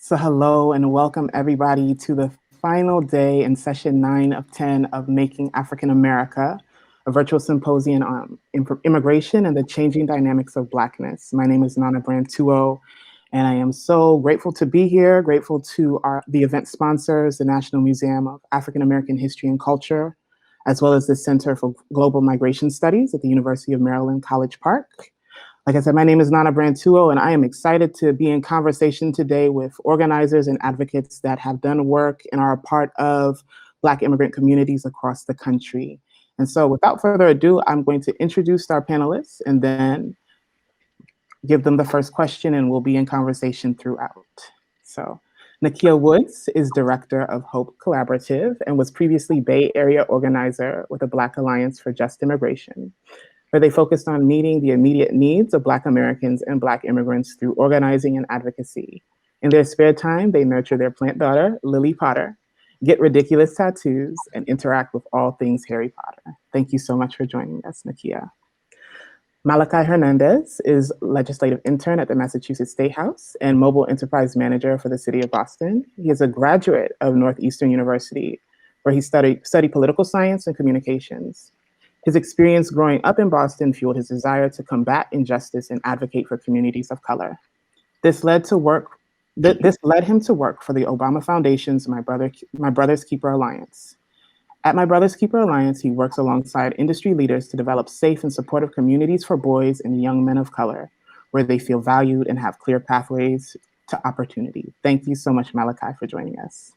So hello and welcome everybody to the final day in session 9 of 10 of Making African America, a virtual symposium on immigration and the changing dynamics of Blackness. My name is Nana Brantuo, and I am so grateful to be here, grateful to the event sponsors, the National Museum of African American History and Culture, as well as the Center for Global Migration Studies at the University of Maryland, College Park. Like I said, my name is Nana Brantuo, and I am excited to be in conversation today with organizers and advocates that have done work and are a part of Black immigrant communities across the country. And so without further ado, I'm going to introduce our panelists and then give them the first question, and we'll be in conversation throughout. So Nakia Woods is director of Hope Collaborative and was previously Bay Area organizer with the Black Alliance for Just Immigration, where they focused on meeting the immediate needs of Black Americans and Black immigrants through organizing and advocacy. In their spare time, they nurture their plant daughter, Lily Potter, get ridiculous tattoos, and interact with all things Harry Potter. Thank you so much for joining us, Nakia. Malachi Hernandez is legislative intern at the Massachusetts State House and mobile enterprise manager for the city of Boston. He is a graduate of Northeastern University, where he studied political science and communications. His experience growing up in Boston fueled his desire to combat injustice and advocate for communities of color. This led him to work for the Obama Foundation's My Brother's Keeper Alliance. At My Brother's Keeper Alliance, he works alongside industry leaders to develop safe and supportive communities for boys and young men of color, where they feel valued and have clear pathways to opportunity. Thank you so much, Malachi, for joining us.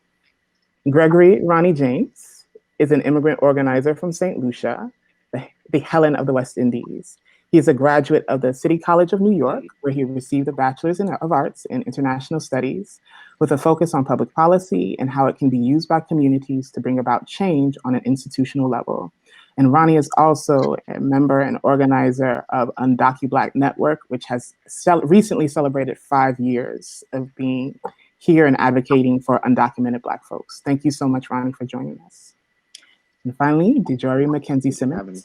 Gregory Ronnie James is an immigrant organizer from St. Lucia, the Helen of the West Indies. He is a graduate of the City College of New York, where he received a Bachelor's of Arts in International Studies with a focus on public policy and how it can be used by communities to bring about change on an institutional level. And Ronnie is also a member and organizer of UndocuBlack Network, which has recently celebrated 5 years of being here and advocating for undocumented Black folks. Thank you so much, Ronnie, for joining us. And finally, DeJoiry McKenzie-Simmons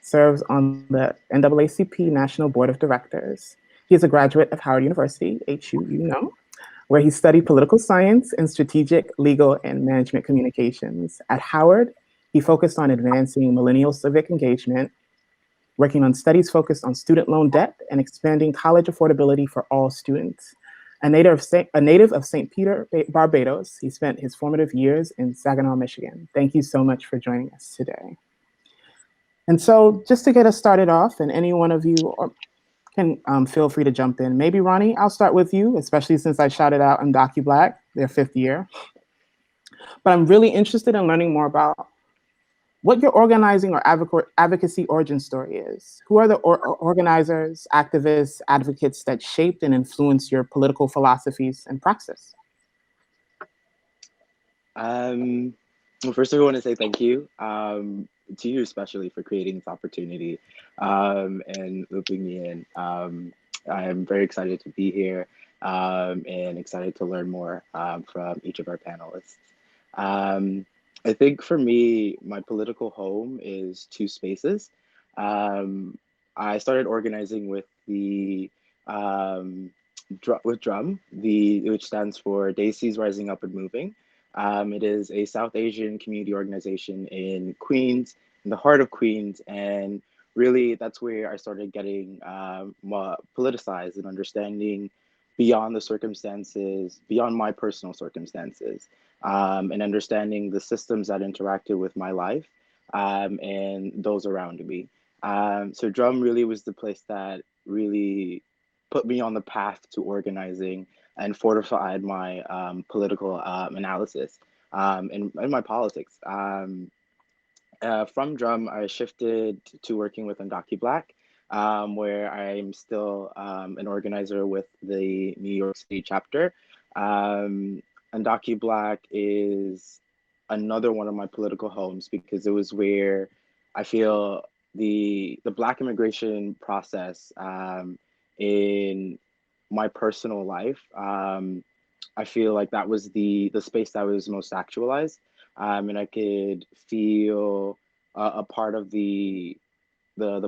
serves on the NAACP National Board of Directors. He is a graduate of Howard University, HU, where he studied political science and strategic, legal, and management communications. At Howard, he focused on advancing millennial civic engagement, working on studies focused on student loan debt and expanding college affordability for all students. A native of St. Peter, Barbados, he spent his formative years in Saginaw, Michigan. Thank you so much for joining us today. And so just to get us started off, and any one of you can feel free to jump in. Maybe Ronnie, I'll start with you, especially since I shouted out UndocuBlack, their 5th year. But I'm really interested in learning more about what your organizing or advocacy origin story is. Who are the organizers, activists, advocates that shaped and influenced your political philosophies and praxis? Well, first I want to say thank you to you especially for creating this opportunity and looping me in. I am very excited to be here and excited to learn more from each of our panelists. I think for me, my political home is 2 spaces. I started organizing with the DRUM, which stands for Legacies Rising Up and Moving. It is a South Asian community organization in Queens, in the heart of Queens, and really that's where I started getting more politicized and understanding beyond the circumstances, beyond my personal circumstances, and understanding the systems that interacted with my life and those around me. So Drum really was the place that really put me on the path to organizing and fortified my political analysis and my politics. From Drum, I shifted to working with UndocuBlack, where I'm still an organizer with the New York City chapter. UndocuBlack is another one of my political homes because it was where I feel the Black immigration process in my personal life. I feel like that was the space that was most actualized, and I could feel a part of the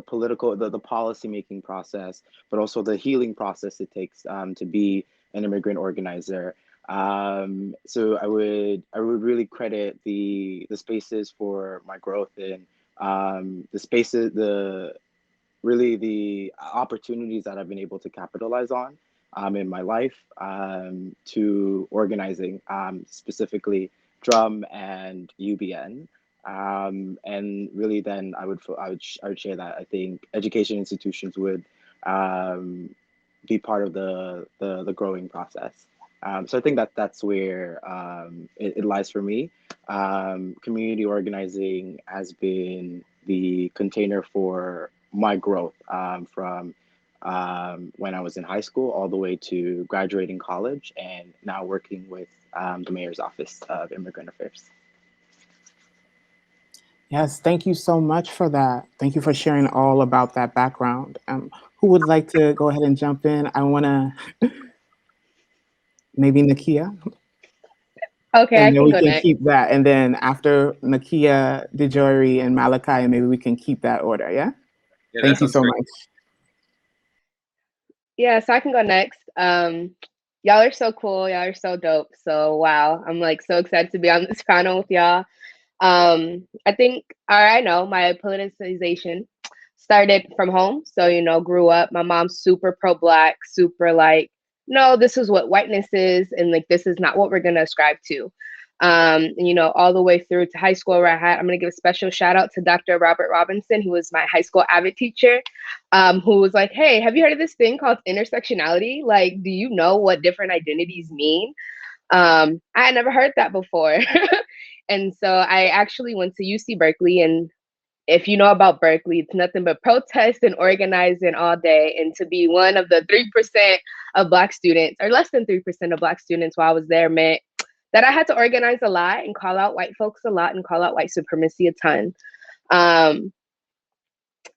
political, the policy making process, but also the healing process it takes to be an immigrant organizer. So I would really credit the spaces for my growth and the spaces, the opportunities that I've been able to capitalize on in my life, to organizing, specifically Drum and UBN. And really then I would share that I think education institutions would be part of the growing process. So I think that that's where it lies for me. Community organizing has been the container for my growth, from when I was in high school all the way to graduating college and now working with the Mayor's Office of Immigrant Affairs. Yes, thank you so much for that. Thank you for sharing all about that background. Who would like to go ahead and jump in? I want to, maybe Nakia, Okay, I and then can we go can next. keep that. And then after Nakia, DeJoiry, and Malachi, maybe we can keep that order, yeah? Yeah, Thank you so much. Yeah, so I can go next. Y'all are so cool. Y'all are so dope. So wow, I'm like so excited to be on this panel with y'all. I think, or I know my politicization started from home. So, you know, grew up, my mom's super pro-Black, super like, no, this is what whiteness is, and like this is not what we're gonna ascribe to. You know, all the way through to high school where I'm gonna give a special shout out to Dr. Robert Robinson, who was my high school AVID teacher, who was like, hey, have you heard of this thing called intersectionality? Like, do you know what different identities mean? I had never heard that before. And so I actually went to UC Berkeley, and if you know about Berkeley, it's nothing but protest and organizing all day. And to be one of the 3% of Black students, or less than 3% of Black students while I was there, meant that I had to organize a lot and call out white folks a lot and call out white supremacy a ton. I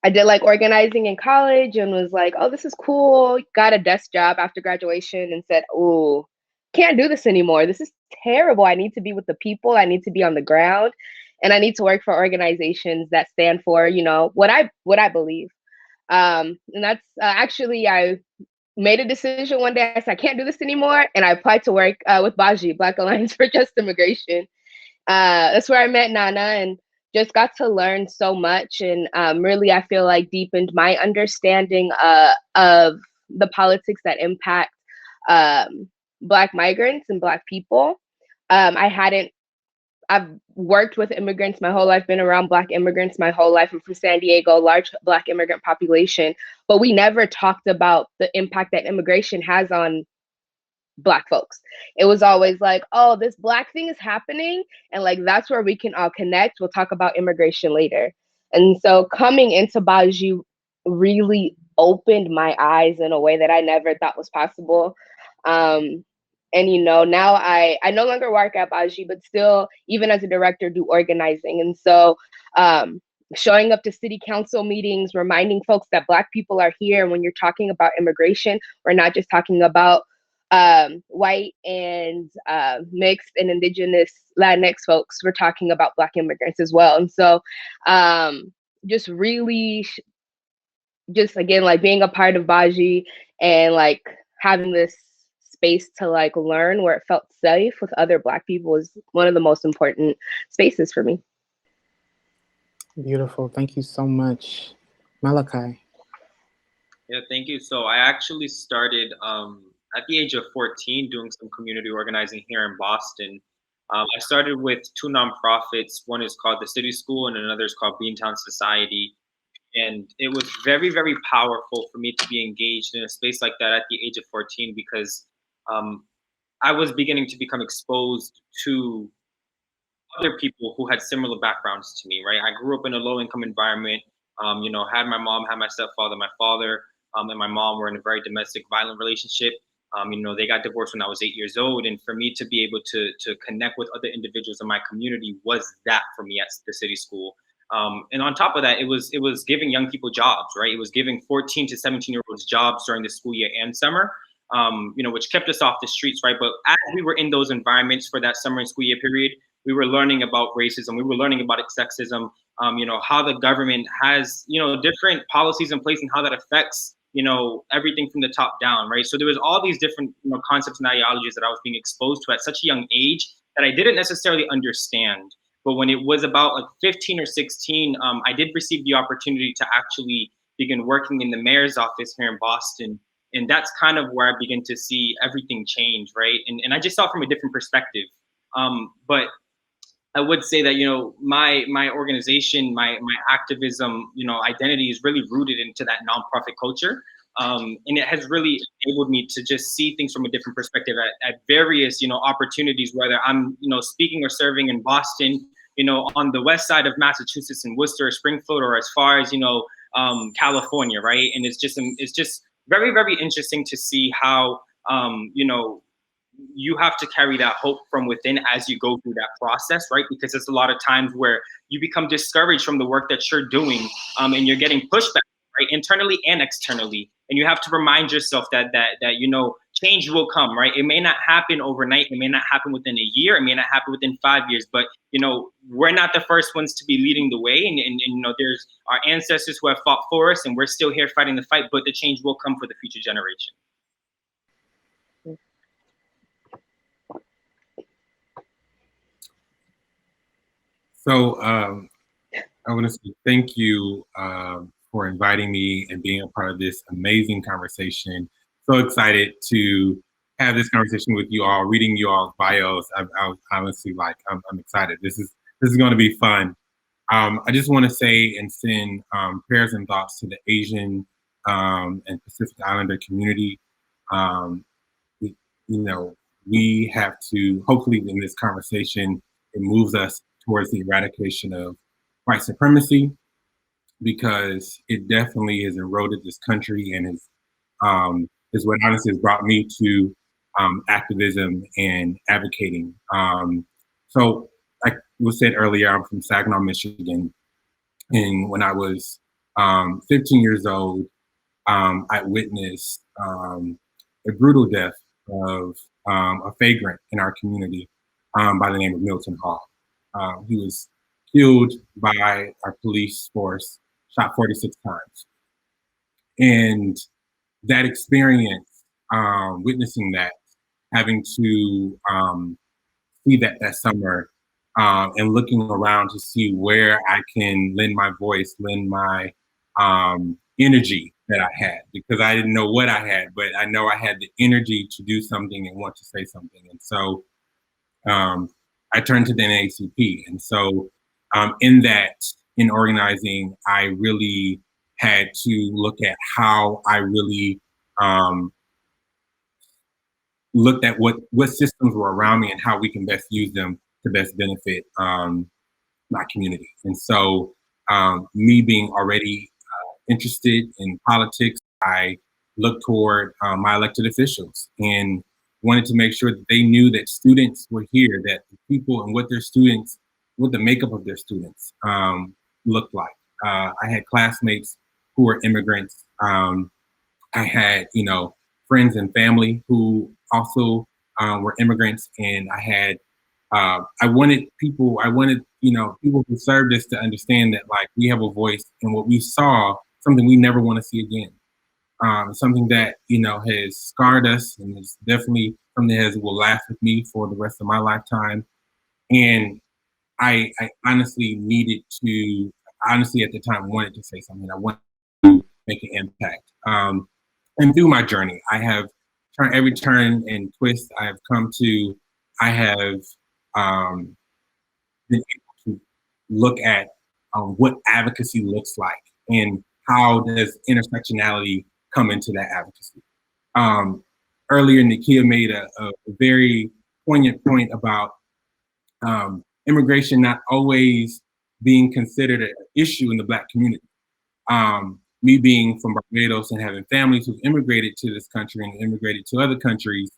did like organizing in college and was like, oh, this is cool. Got a desk job after graduation and said, oh, can't do this anymore. This is terrible. I need to be with the people. I need to be on the ground, and I need to work for organizations that stand for, you know, what I believe. And that's actually, I made a decision one day. I said, I can't do this anymore. And I applied to work with BAJI, Black Alliance for Just Immigration. That's where I met Nana and just got to learn so much. And really, I feel like deepened my understanding of the politics that impact Black migrants and Black people. I've worked with immigrants my whole life, been around Black immigrants my whole life. I'm from San Diego, large Black immigrant population, but we never talked about the impact that immigration has on Black folks. It was always like, oh, this Black thing is happening, and like that's where we can all connect. We'll talk about immigration later. And so coming into Baji really opened my eyes in a way that I never thought was possible. And you know, now I no longer work at Baji, but still, even as a director, do organizing. And so showing up to city council meetings, reminding folks that Black people are here. When you're talking about immigration, we're not just talking about white and mixed and indigenous Latinx folks. We're talking about Black immigrants as well. And so just really, just again, like being a part of Baji and like having this space to like learn where it felt safe with other Black people is one of the most important spaces for me. Beautiful. Thank you so much. Malachi. Yeah, thank you. So I actually started at the age of 14 doing some community organizing here in Boston. I started with two nonprofits. One is called the City School and another is called Beantown Society. And it was very, very powerful for me to be engaged in a space like that at the age of 14 because I was beginning to become exposed to other people who had similar backgrounds to me, right? I grew up in a low-income environment, you know, had my mom, had my stepfather, my father, and my mom were in a very domestic violent relationship. You know, they got divorced when I was 8 years old. And for me to be able to connect with other individuals in my community was that for me at the city school. And on top of that, it was giving young people jobs, right? It was giving 14 to 17-year-olds jobs during the school year and summer, you know, which kept us off the streets, right? But as we were in those environments for that summer and school year period, we were learning about racism. We were learning about sexism, you know, how the government has, you know, different policies in place and how that affects you know, everything from the top down, right? So there was all these different, you know, concepts and ideologies that I was being exposed to at such a young age that I didn't necessarily understand. But when it was about like 15 or 16, I did receive the opportunity to actually begin working in the mayor's office here in Boston. And that's kind of where I began to see everything change, right? And I just saw it from a different perspective. But I would say that, you know, my organization, my activism, you know, identity is really rooted into that nonprofit culture. And it has really enabled me to just see things from a different perspective at various, you know, opportunities, whether I'm, you know, speaking or serving in Boston, you know, on the west side of Massachusetts in Worcester or Springfield, or as far as, you know, California, right? And it's just very, very interesting to see how, you know, you have to carry that hope from within as you go through that process, right? Because there's a lot of times where you become discouraged from the work that you're doing, and you're getting pushback, right, internally and externally. And you have to remind yourself that you know, change will come, right? It may not happen overnight. It may not happen within a year. It may not happen within 5 years. But you know, we're not the first ones to be leading the way, and you know, there's our ancestors who have fought for us, and we're still here fighting the fight. But the change will come for the future generation. So I want to say thank you for inviting me and being a part of this amazing conversation. So excited to have this conversation with you all, reading you all's bios. I honestly, like, I'm excited. This is going to be fun. I just want to say and send prayers and thoughts to the Asian and Pacific Islander community. You know, we have to, hopefully in this conversation, it moves us towards the eradication of white supremacy, because it definitely has eroded this country and is what honestly has brought me to activism and advocating. So like was said earlier, I'm from Saginaw, Michigan. And when I was 15 years old, I witnessed a brutal death of a vagrant in our community by the name of Milton Hall. He was killed by our police force, shot 46 times. And that experience, witnessing that, having to see that summer, and looking around to see where I can lend my voice, lend my energy that I had, because I didn't know what I had, but I know I had the energy to do something and want to say something. And so I turned to the NAACP. And so in organizing, I really had to look at how I really looked at what systems were around me and how we can best use them to best benefit my community. And so me being already interested in politics, I looked toward my elected officials and wanted to make sure that they knew that students were here, that the people and what the makeup of their students looked like. I had classmates who were immigrants. I had, you know, friends and family who also were immigrants, and I had, I wanted people who served us to understand that, like, we have a voice, and what we saw, something we never want to see again. Something that, you know, has scarred us, and is definitely something that will last with me for the rest of my lifetime. And I honestly at the time wanted to say something. I wanted to make an impact. And through my journey, I have every turn and twist I have come to, I have been able to look at what advocacy looks like and how does intersectionality come into that advocacy. Earlier, Nakia made a very poignant point about immigration not always being considered an issue in the Black community. Me being from Barbados and having families who've immigrated to this country and immigrated to other countries,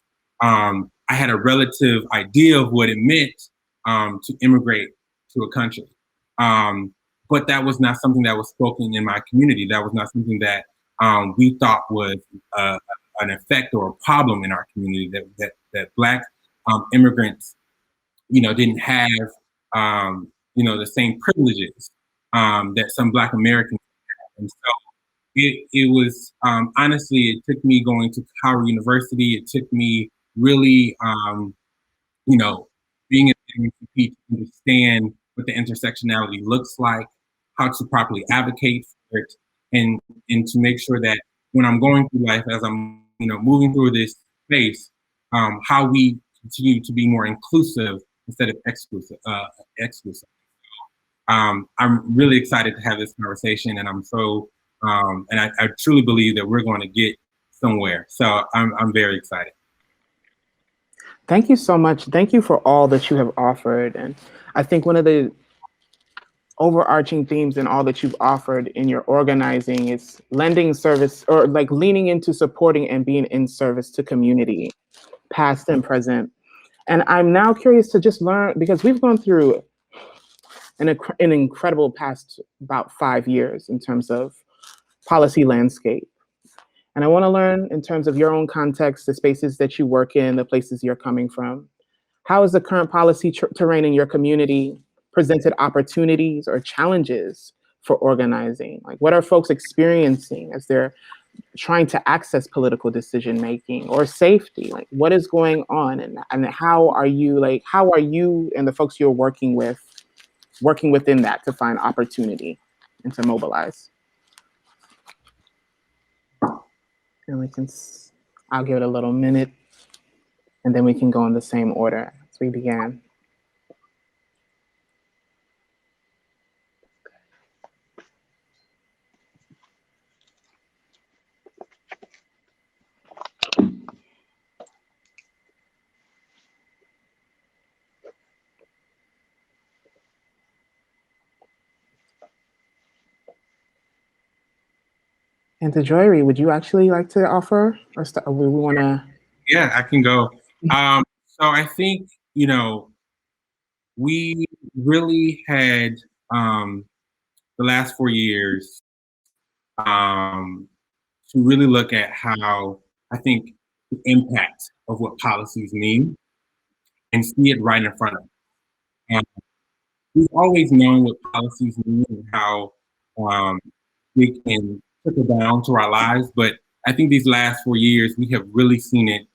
I had a relative idea of what it meant to immigrate to a country. But that was not something that was spoken in my community. That was not something that we thought was an effect or a problem in our community, that Black immigrants, you know, didn't have, you know, the same privileges that some Black Americans have. And so it was honestly, it took me going to Howard University. It took me really, you know, being in the MCP to understand what the intersectionality looks like, how to properly advocate for it, and to make sure that when I'm going through life, as I'm moving through this space, how we continue to be more inclusive instead of exclusive. I'm really excited to have this conversation, and I'm so and I truly believe that we're going to get somewhere. So I'm very excited. Thank you so much. Thank you for all that you have offered. And I think one of the overarching themes in all that you've offered in your organizing is lending service, or like leaning into supporting and being in service to community, past and present. And I'm now curious to just learn, because we've gone through an incredible past about 5 years in terms of policy landscape. And I want to learn, in terms of your own context, the spaces that you work in, the places you're coming from, how is the current policy terrain in your community presented opportunities or challenges for organizing? Like, what are folks experiencing as they're trying to access political decision making or safety? Like, what is going on, and how are you and the folks you're working within that to find opportunity and to mobilize? And I'll give it a little minute, and then we can go in the same order as we began. And DeJoiry, would you actually like to offer, or we want to? Yeah, I can go. So I think, we really had the last 4 years to really look at how I think the impact of what policies mean and see it right in front of us. We've always known what policies mean and how we can trickle down to our lives, but I think these last 4 years, we have really seen it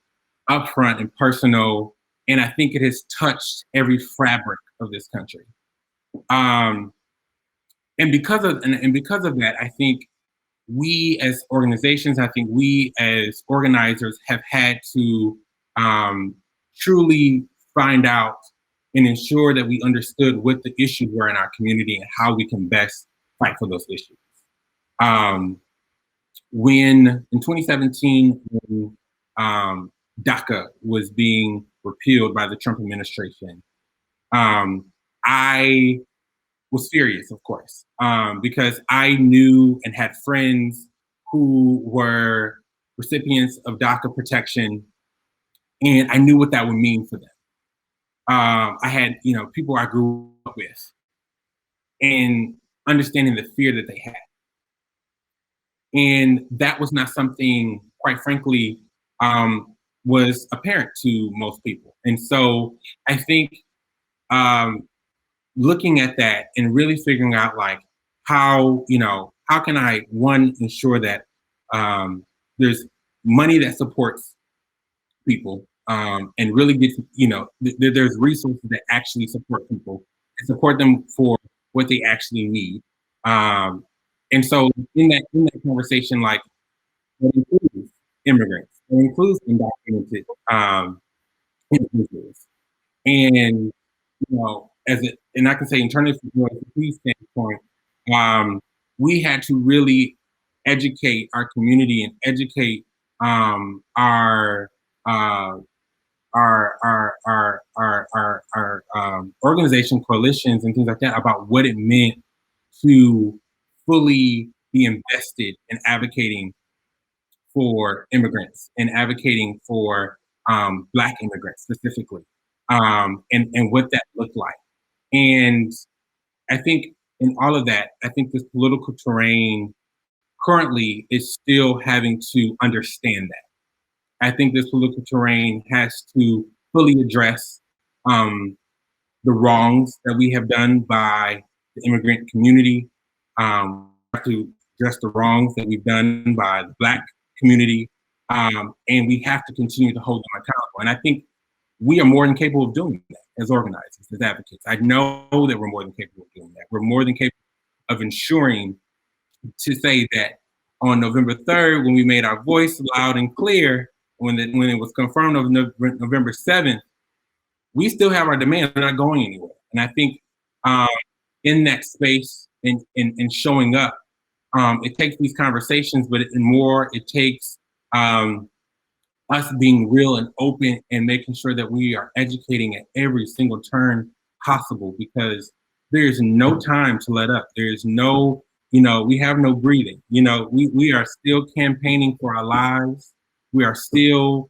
upfront and personal, and I think it has touched every fabric of this country. And because of that, I think we as organizations, I think we as organizers have had to truly find out and ensure that we understood what the issues were in our community and how we can best fight for those issues. When in 2017, when DACA was being repealed by the Trump administration, I was furious, of course, because I knew and had friends who were recipients of DACA protection, and I knew what that would mean for them. I had, people I grew up with, and understanding the fear that they had. And that was not something, quite frankly, was apparent to most people. And so I think looking at that and really figuring out like how can I, one, ensure that there's money that supports people and really get there's resources that actually support people and support them for what they actually need. And so in that conversation, like, it includes immigrants, it includes undocumented individuals, and and I can say internally from a police standpoint, we had to really educate our community and educate our organization coalitions and things like that about what it meant to fully be invested in advocating for immigrants and advocating for Black immigrants specifically, and what that looked like. And I think in all of that, I think this political terrain currently is still having to understand that. I think this political terrain has to fully address the wrongs that we have done by the immigrant community, to address the wrongs that we've done by the Black community, and we have to continue to hold them accountable. And I think we are more than capable of doing that as organizers, as advocates. I know that we're more than capable of doing that. We're more than capable of ensuring to say that on November 3rd, when we made our voice loud and clear, when it was confirmed on November 7th, we still have our demands. They're not going anywhere. And I think in that space and showing up, it takes these conversations, but it takes us being real and open and making sure that we are educating at every single turn possible, because there's no time to let up. There's no, we have no breathing. We are still campaigning for our lives. We are still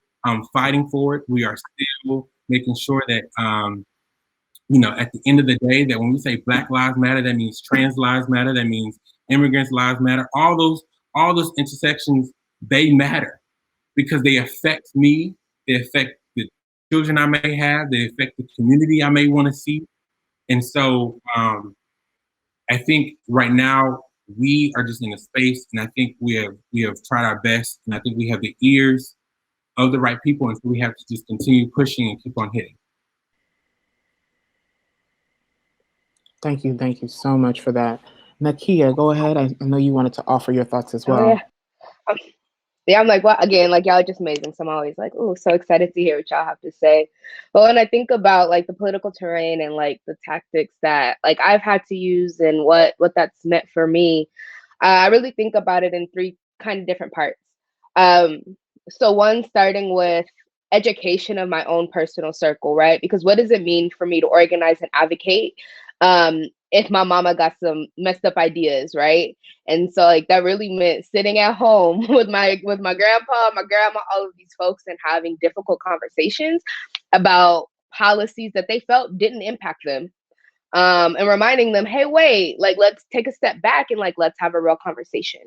fighting for it. We are still making sure that, at the end of the day, that when we say Black Lives Matter, that means trans lives matter, that means immigrants' lives matter. All those intersections, they matter, because they affect me, they affect the children I may have, they affect the community I may want to see. And so I think right now we are just in a space, and I think we have tried our best, and I think we have the ears of the right people, and so we have to just continue pushing and keep on hitting. Thank you so much for that. Nakia, go ahead. I know you wanted to offer your thoughts as well. Oh, yeah. I'm like, well, again, like, y'all are just amazing. So I'm always like, oh, so excited to hear what y'all have to say. But when I think about like the political terrain and like the tactics that like I've had to use and what that's meant for me, I really think about it in three kind of different parts. So one, starting with education of my own personal circle, right? Because what does it mean for me to organize and advocate if my mama got some messed up ideas, right? And so like that really meant sitting at home with my grandpa, my grandma, all of these folks, and having difficult conversations about policies that they felt didn't impact them. And reminding them, hey, wait, like let's take a step back and like let's have a real conversation.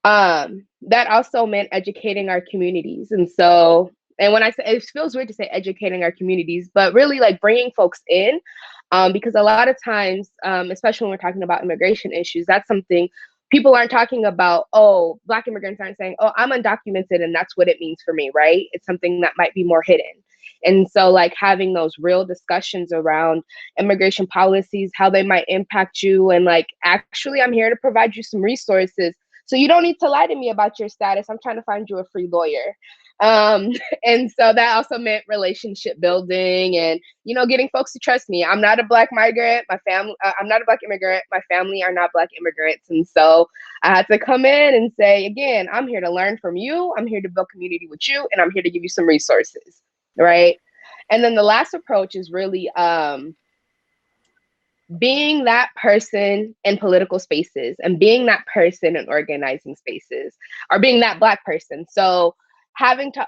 That also meant educating our communities. And so, and when I say, it feels weird to say educating our communities, but really like bringing folks in, because a lot of times, especially when we're talking about immigration issues, that's something people aren't talking about. Oh, Black immigrants aren't saying, oh, I'm undocumented and that's what it means for me, right? It's something that might be more hidden. And so like having those real discussions around immigration policies, how they might impact you, and like, actually, I'm here to provide you some resources. So you don't need to lie to me about your status. I'm trying to find you a free lawyer. And so that also meant relationship building and, getting folks to trust me. I'm not a Black migrant. My family, I'm not a Black immigrant. My family are not Black immigrants. And so I had to come in and say, again, I'm here to learn from you. I'm here to build community with you. And I'm here to give you some resources. Right. And then the last approach is really, being that person in political spaces and being that person in organizing spaces, or being that Black person. So having to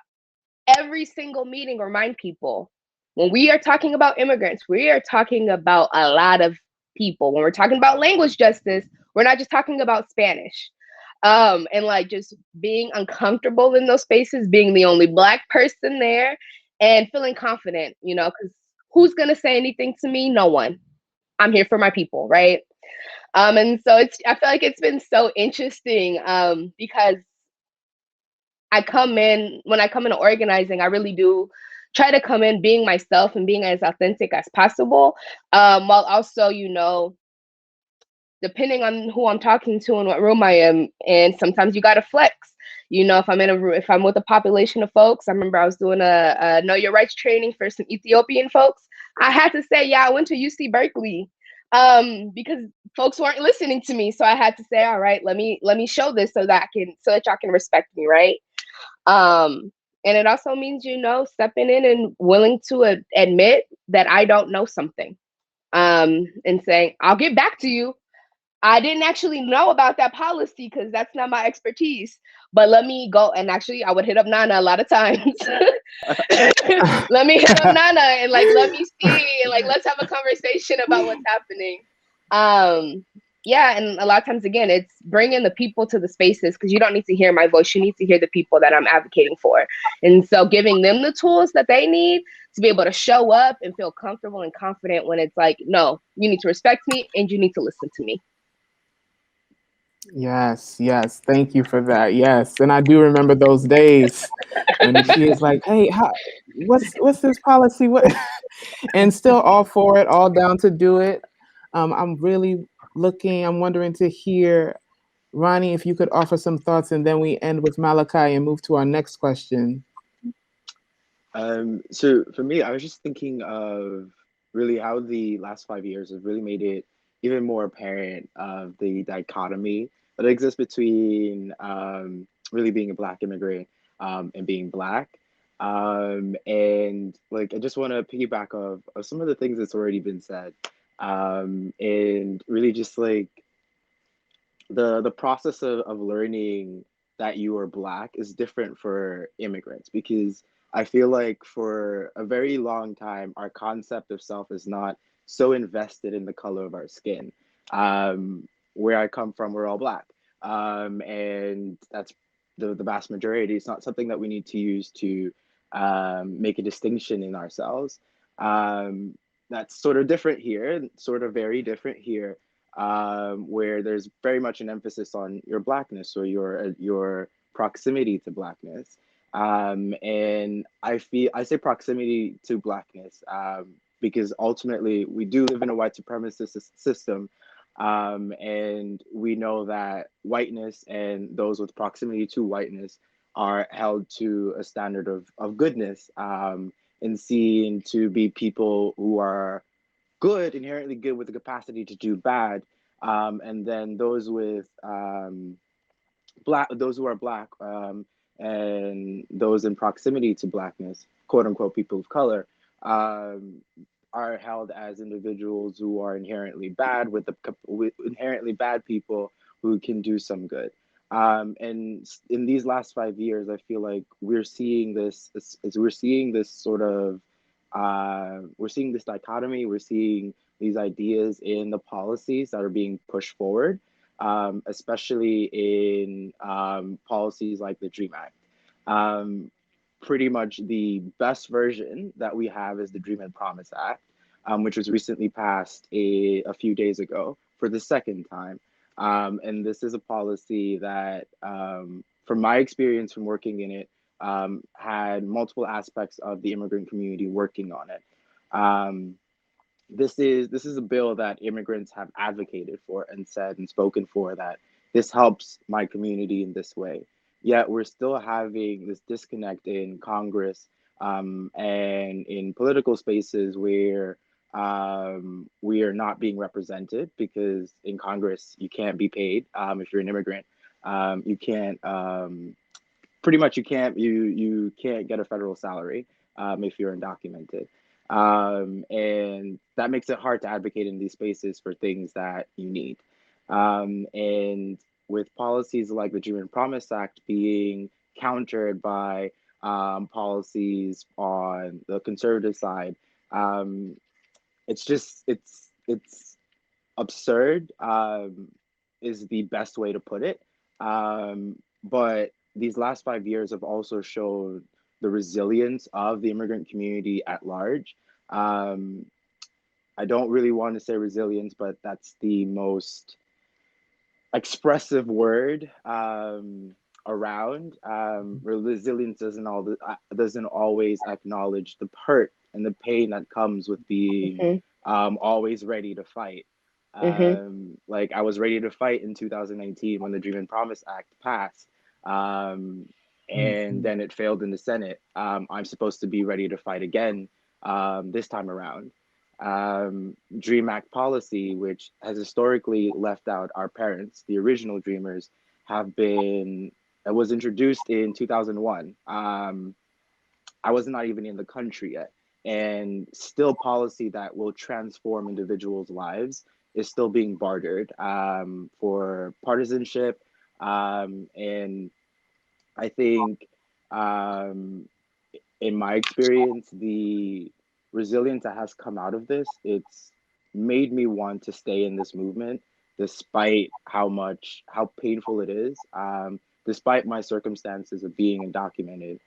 every single meeting remind people, when we are talking about immigrants, we are talking about a lot of people. When we're talking about language justice, we're not just talking about Spanish. And like just being uncomfortable in those spaces, being the only Black person there and feeling confident, because who's going to say anything to me? No one. I'm here for my people, right? And so I feel like it's been so interesting because when I come into organizing, I really do try to come in being myself and being as authentic as possible, while also, depending on who I'm talking to and what room I am in, sometimes you got to flex. If I'm with a population of folks, I remember I was doing a Know Your Rights training for some Ethiopian folks. I had to say, yeah, I went to UC Berkeley because folks weren't listening to me. So I had to say, all right, let me show this so that y'all can respect me, right? And it also means, stepping in and willing to admit that I don't know something, and saying, I'll get back to you. I didn't actually know about that policy because that's not my expertise, but let me go. And actually I would hit up Nana a lot of times. Let me hit up Nana and like, let me see, and like, let's have a conversation about what's happening. Yeah. And a lot of times, again, it's bringing the people to the spaces, because you don't need to hear my voice. You need to hear the people that I'm advocating for. And so giving them the tools that they need to be able to show up and feel comfortable and confident when it's like, no, you need to respect me and you need to listen to me. Yes, yes. Thank you for that. Yes, and I do remember those days when she is like, "Hey, what's this policy? What?" And still all for it, all down to do it. I'm really looking. I'm wondering to hear, Ronnie, if you could offer some thoughts, and then we end with Malachi and move to our next question. So for me, I was just thinking of really how the last 5 years have really made it even more apparent of the dichotomy that exists between really being a Black immigrant and being Black. And like, I just want to piggyback of some of the things that's already been said, and really just like the process of learning that you are Black is different for immigrants, because I feel like for a very long time our concept of self is not so invested in the color of our skin. Where I come from, we're all Black, and that's the vast majority. It's not something that we need to use to make a distinction in ourselves. um, that's sort of different here, sort of very different here, where there's very much an emphasis on your Blackness or your proximity to Blackness. And I say proximity to Blackness, because ultimately we do live in a white supremacist system, and we know that whiteness and those with proximity to whiteness are held to a standard of goodness, and seen to be people who are good, inherently good with the capacity to do bad. And then those with those who are Black, and those in proximity to Blackness, quote unquote, people of color, um, are held as individuals who are inherently bad with inherently bad people who can do some good. And in these last 5 years, I feel like we're seeing this, we're seeing this sort of, we're seeing this dichotomy, we're seeing these ideas in the policies that are being pushed forward, especially in policies like the DREAM Act. Um, Pretty much the best version that we have is the Dream and Promise Act, which was recently passed a few days ago for the second time. And this is a policy that, from my experience from working in it, had multiple aspects of the immigrant community working on it. Um, this is a bill that immigrants have advocated for and said and spoken for, that this helps my community in this way. Yet we're still having this disconnect in Congress, and in political spaces where we are not being represented, because in Congress you can't be paid if you're an immigrant. You can't pretty much you can't get a federal salary if you're undocumented, and that makes it hard to advocate in these spaces for things that you need. And with policies like the Dream and Promise Act being countered by policies on the conservative side, um, it's absurd, is the best way to put it. But these last 5 years have also shown the resilience of the immigrant community at large. Um, I don't really want to say resilience, but that's the most expressive word around. Resilience doesn't always acknowledge the hurt and the pain that comes with being always ready to fight. Like, I was ready to fight in 2019 when the Dream and Promise Act passed, and then it failed in the Senate. I'm supposed to be ready to fight again this time around. Dream Act policy, which has historically left out our parents, the original Dreamers, it was introduced in 2001. I was not even in the country yet. And still, policy that will transform individuals' lives is still being bartered for partisanship. And I think, in my experience, the resilience that has come out of this, it's made me want to stay in this movement despite how painful it is, despite my circumstances of being undocumented.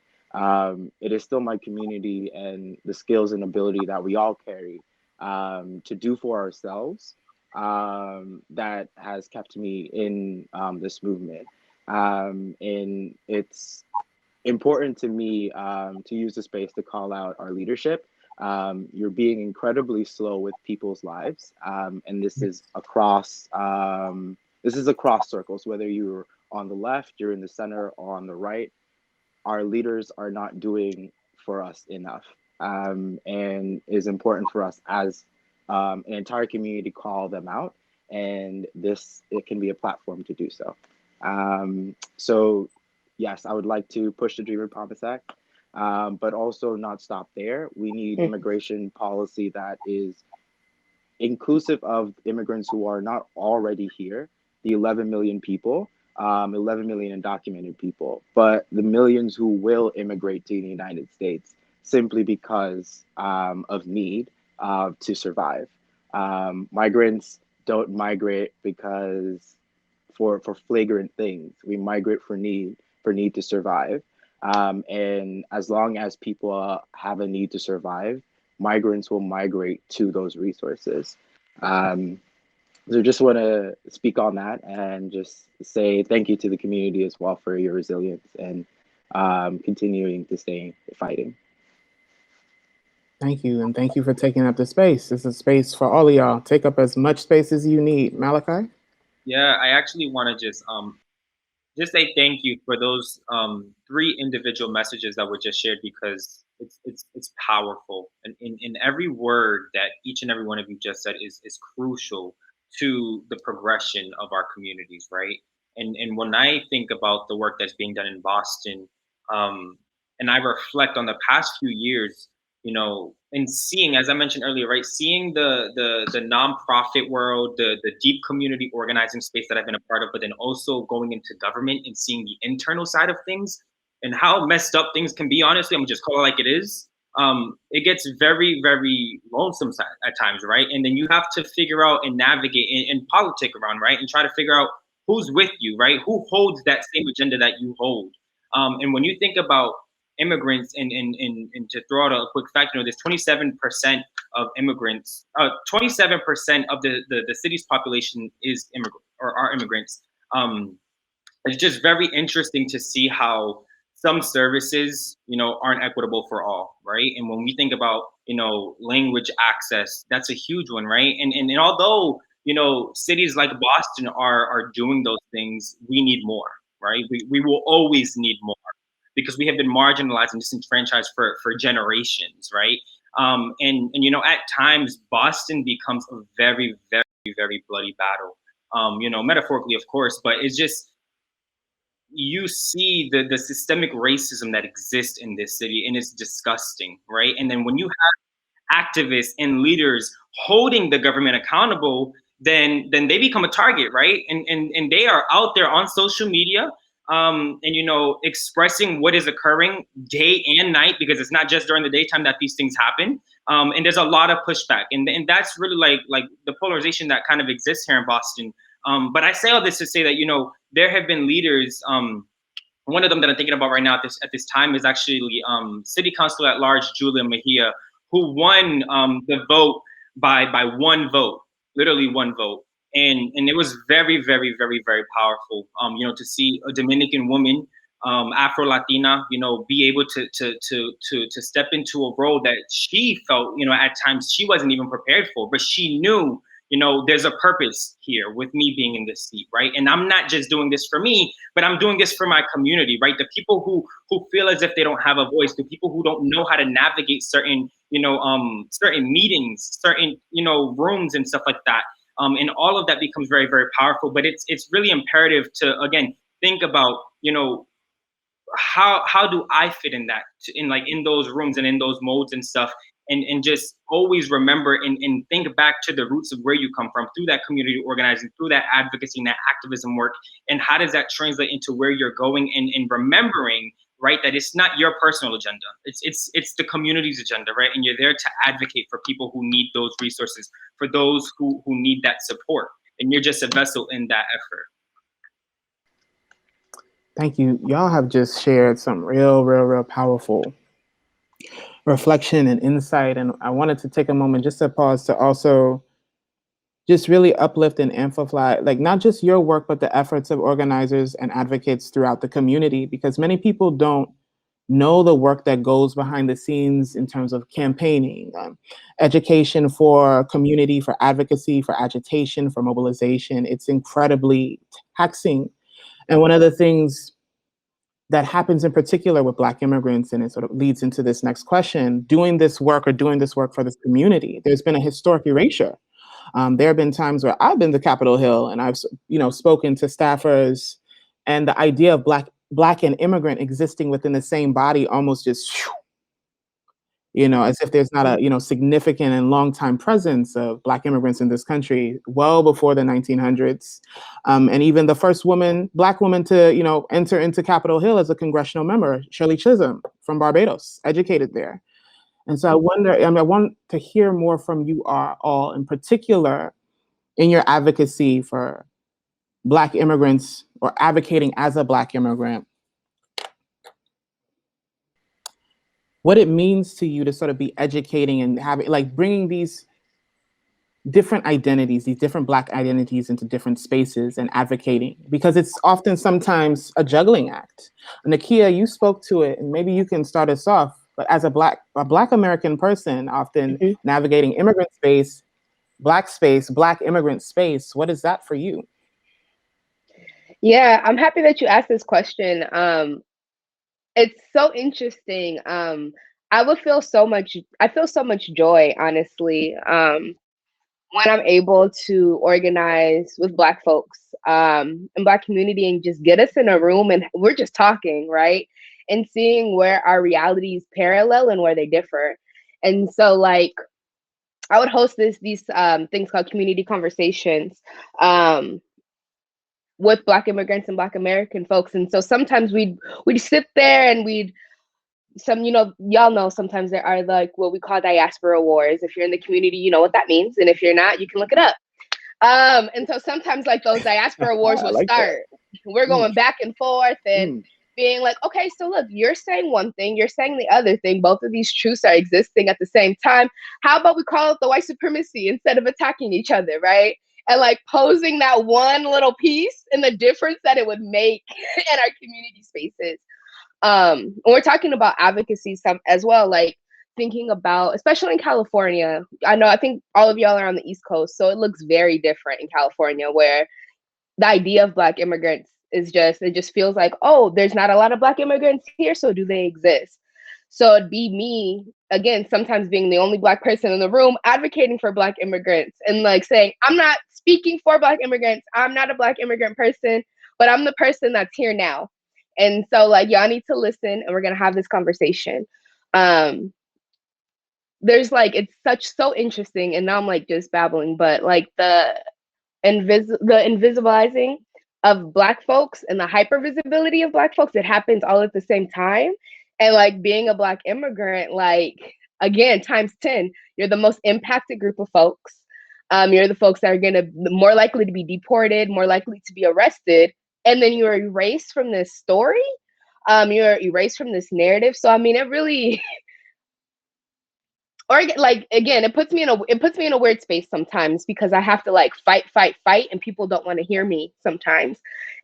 It is still my community and the skills and ability that we all carry, to do for ourselves, that has kept me in this movement. And it's important to me to use the space to call out our leadership. You're being incredibly slow with people's lives, and this is across circles. Whether you're on the left, you're in the center, or on the right, our leaders are not doing for us enough, and is important for us as an entire community to call them out, and it can be a platform to do so. So yes, I would like to push the Dream and Promise Act, but also not stop there. We need immigration policy that is inclusive of immigrants who are not already here, the 11 million people, 11 million undocumented people, but the millions who will immigrate to the United States simply because of need to survive. Migrants don't migrate because for flagrant things. We migrate for need to survive. And as long as people have a need to survive, migrants will migrate to those resources. So just want to speak on that and just say thank you to the community as well for your resilience and continuing to stay fighting. Thank you, and thank you for taking up the space. It's a space for all of y'all. Take up as much space as you need. Malachi? Yeah, I actually want to just say thank you for those 3 individual messages that were just shared, because it's powerful, and in every word that each and every one of you just said is crucial to the progression of our communities, right? And when I think about the work that's being done in Boston, and I reflect on the past few years, you know, and seeing, as I mentioned earlier, right, seeing the nonprofit world, the deep community organizing space that I've been a part of, but then also going into government and seeing the internal side of things and how messed up things can be. Honestly, I'm gonna just call it like it is. It gets very, very lonesome at times, right? And then you have to figure out and navigate and politic around, right? And try to figure out who's with you, right? Who holds that same agenda that you hold. And when you think about immigrants, and to throw out a quick fact, you know, there's 27% of immigrants, 27% of the city's population is are immigrants. It's just very interesting to see how some services, you know, aren't equitable for all, right? And when we think about, you know, language access, that's a huge one, right? And although, you know, cities like Boston are doing those things, we need more, right? We will always need more, because we have been marginalized and disenfranchised for generations, right? And you know, at times Boston becomes a very, very, very bloody battle. You know, metaphorically, of course, but it's just, you see the systemic racism that exists in this city, and it's disgusting, right? And then when you have activists and leaders holding the government accountable, then they become a target, right? And they are out there on social media, and you know, expressing what is occurring day and night, because it's not just during the daytime that these things happen. And there's a lot of pushback, and that's really like the polarization that kind of exists here in Boston. But I say all this to say that, you know, there have been leaders. One of them that I'm thinking about right now at this time is actually City Councilor at Large Julia Mejia, who won the vote by 1 vote, literally 1 vote. And it was very, very, very, very powerful, you know, to see a Dominican woman, Afro-Latina, you know, be able to step into a role that she felt, you know, at times she wasn't even prepared for, but she knew, you know, there's a purpose here with me being in this seat, right? And I'm not just doing this for me, but I'm doing this for my community, right? The people who feel as if they don't have a voice, the people who don't know how to navigate certain, you know, certain meetings, certain, you know, rooms and stuff like that. And all of that becomes very, very powerful. But it's really imperative to, again, think about, you know, how do I fit in that, in those rooms and in those modes and stuff, and just always remember and think back to the roots of where you come from, through that community organizing, through that advocacy and that activism work, and how does that translate into where you're going, and remembering, right, that it's not your personal agenda, it's the community's agenda, right? And you're there to advocate for people who need those resources, for those who need that support, and you're just a vessel in that effort. Thank you. Y'all have just shared some real powerful reflection and insight. And I wanted to take a moment just to pause to also just really uplift and amplify, like not just your work, but the efforts of organizers and advocates throughout the community, because many people don't know the work that goes behind the scenes in terms of campaigning, education for community, for advocacy, for agitation, for mobilization. It's incredibly taxing. And one of the things that happens in particular with Black immigrants, and it sort of leads into this next question, doing this work for this community, there's been a historic erasure. There have been times where I've been to Capitol Hill and I've, spoken to staffers, and the idea of Black and immigrant existing within the same body almost just, as if there's not a, significant and long time presence of Black immigrants in this country well before the 1900s. And even the first Black woman to, enter into Capitol Hill as a congressional member, Shirley Chisholm from Barbados, educated there. And so I want to hear more from you all, in particular, in your advocacy for Black immigrants or advocating as a Black immigrant, what it means to you to sort of be educating and having, like, bringing these different identities, these different Black identities into different spaces and advocating, because it's often sometimes a juggling act. Nakia, you spoke to it, and maybe you can start us off. But as a Black American person, often navigating immigrant space, Black immigrant space, what is that for you? Yeah, I'm happy that you asked this question. It's so interesting. I feel so much joy, honestly, when I'm able to organize with Black folks and Black community and just get us in a room and we're just talking, right? And seeing where our realities parallel and where they differ. And so, like, I would host these things called community conversations with Black immigrants and Black American folks. And so sometimes we'd sit there and y'all know sometimes there are, like, what we call Diaspora Wars. If you're in the community, you know what that means. And if you're not, you can look it up. And so sometimes, like, those Diaspora Wars would start. We're going back and forth and being like, okay, so look, you're saying one thing, you're saying the other thing. Both of these truths are existing at the same time. How about we call it the white supremacy instead of attacking each other, right? And, like, posing that one little piece and the difference that it would make in our community spaces. We're talking about advocacy as well, like thinking about, especially in California. I think all of y'all are on the East Coast, so it looks very different in California, where the idea of Black immigrants it just feels like, oh, there's not a lot of Black immigrants here, so do they exist? So it'd be me, again, sometimes being the only Black person in the room, advocating for Black immigrants and, like, saying, I'm not speaking for Black immigrants, I'm not a Black immigrant person, but I'm the person that's here now. And so, like, y'all need to listen and we're gonna have this conversation. There's, like, it's so interesting, and now I'm, like, just babbling, but, like, the invisibilizing of Black folks and the hypervisibility of Black folks, it happens all at the same time. And, like, being a Black immigrant, like, again, times 10, you're the most impacted group of folks. You're the folks that are more likely to be deported, more likely to be arrested, and then you're erased from this story. You're erased from this narrative. So, I mean, it really, or, like, again, it puts me in a weird space sometimes, because I have to, like, fight, and people don't want to hear me sometimes.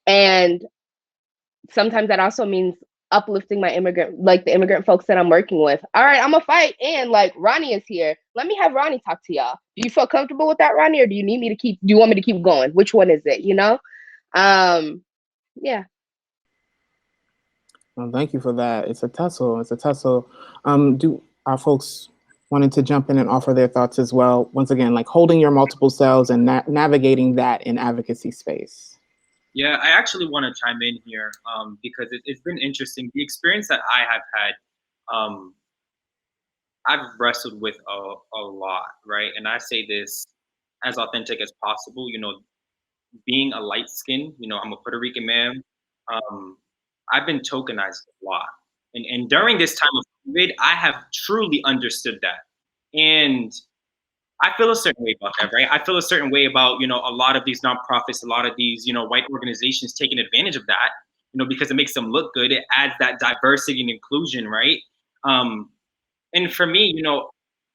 And sometimes that also means uplifting the immigrant folks that I'm working with. All right, I'm gonna fight, and, like, Ronnie is here. Let me have Ronnie talk to y'all. Do you feel comfortable with that, Ronnie, or do you want me to keep going? Which one is it, Yeah. Well, thank you for that. It's a tussle. Do our folks wanted to jump in and offer their thoughts as well? Once again, like, holding your multiple selves and navigating that in advocacy space. Yeah, I actually want to chime in here because it's been interesting. The experience that I have had, I've wrestled with a lot, right? And I say this as authentic as possible. Being a light skin, I'm a Puerto Rican man. I've been tokenized a lot. And during this time of COVID, I have truly understood that. And I feel a certain way about that, right? I feel a certain way about, a lot of these nonprofits, a lot of these, white organizations taking advantage of that, because it makes them look good. It adds that diversity and inclusion, right? And for me,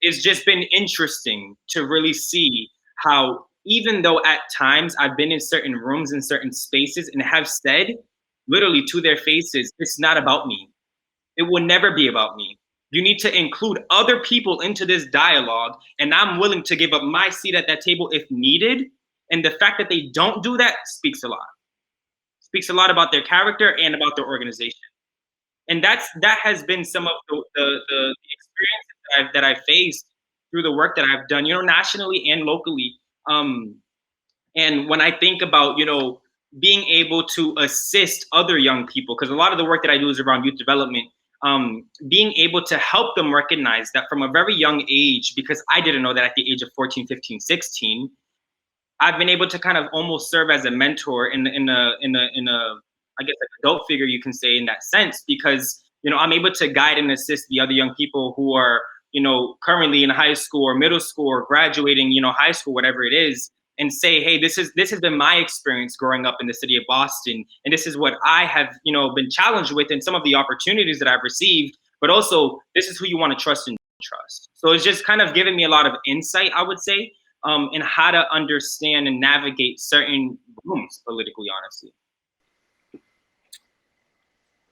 it's just been interesting to really see how, even though at times I've been in certain rooms, in certain spaces, and have said literally to their faces, it's not about me. It will never be about me. You need to include other people into this dialogue, and I'm willing to give up my seat at that table if needed. And the fact that they don't do that speaks a lot. Speaks a lot about their character and about their organization. And that has been some of the experiences that I've faced through the work that I've done, nationally and locally. And when I think about, being able to assist other young people, because a lot of the work that I do is around youth development, being able to help them recognize that from a very young age, because I didn't know that at the age of 14, 15, 16, I've been able to kind of almost serve as a mentor in a I guess like adult figure, you can say, in that sense, because I'm able to guide and assist the other young people who are currently in high school or middle school or graduating high school, whatever it is, and say, hey, this has been my experience growing up in the city of Boston, and this is what I have been challenged with, and some of the opportunities that I've received, but also this is who you want to trust and trust. So it's just kind of given me a lot of insight, I would say, in how to understand and navigate certain rooms politically, honestly.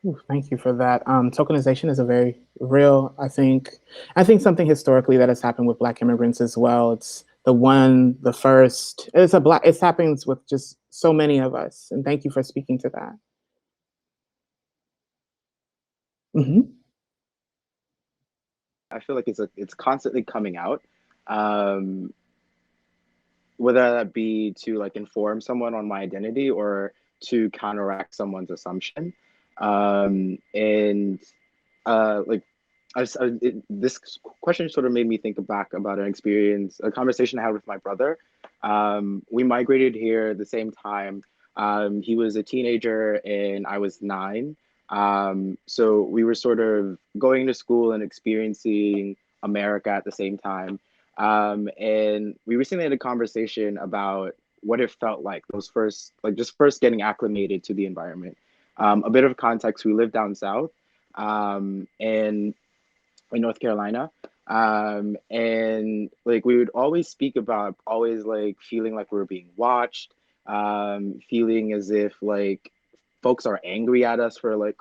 Ooh, thank you for that. Tokenization is a very real, I think something historically that has happened with Black immigrants as well. It's the first, it happens with just so many of us. And thank you for speaking to that. Mm-hmm. I feel like it's constantly coming out, whether that be to like inform someone on my identity or to counteract someone's assumption. This question sort of made me think back about a conversation I had with my brother. We migrated here at the same time. He was a teenager and I was 9. So we were sort of going to school and experiencing America at the same time. And we recently had a conversation about what it felt like first getting acclimated to the environment. A bit of context: we live down south, and in North Carolina, and like we would always speak about always like feeling like we were being watched, feeling as if like folks are angry at us for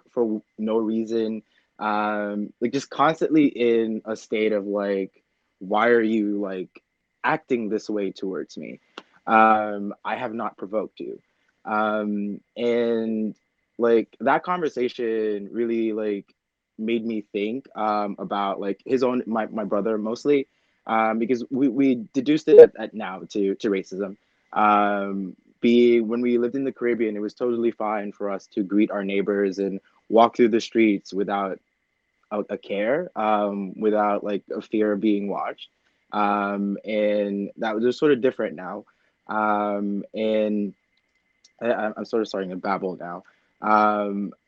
no reason, like just constantly in a state of like, why are you like acting this way towards me? I have not provoked you. And like that conversation really like made me think about like my brother mostly, because we deduced it at now to racism. When we lived in the Caribbean, it was totally fine for us to greet our neighbors and walk through the streets without a care, without like a fear of being watched. And that was just sort of different now. And I'm sort of starting to babble now.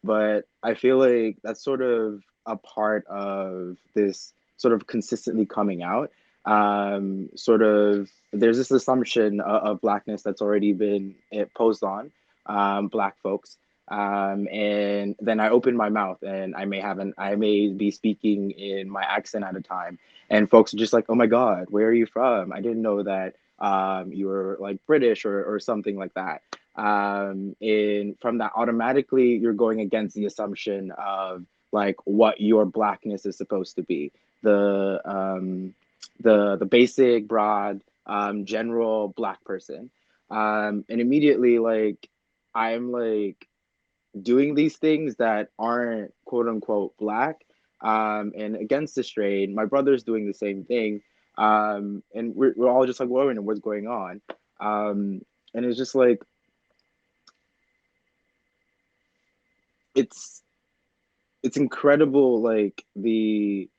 But I feel like that's sort of a part of this sort of consistently coming out. There's this assumption of Blackness that's already been posed on Black folks. And then I open my mouth and I may be speaking in my accent at a time. And folks are just like, oh my God, where are you from? I didn't know that you were like British or something like that. And from that, automatically you're going against the assumption of like what your Blackness is supposed to be, the basic, broad, general Black person, and immediately like I'm like doing these things that aren't quote unquote Black, and against the strain. My brother's doing the same thing, and we're all just like wondering what's going on, and it's just like it's incredible, like the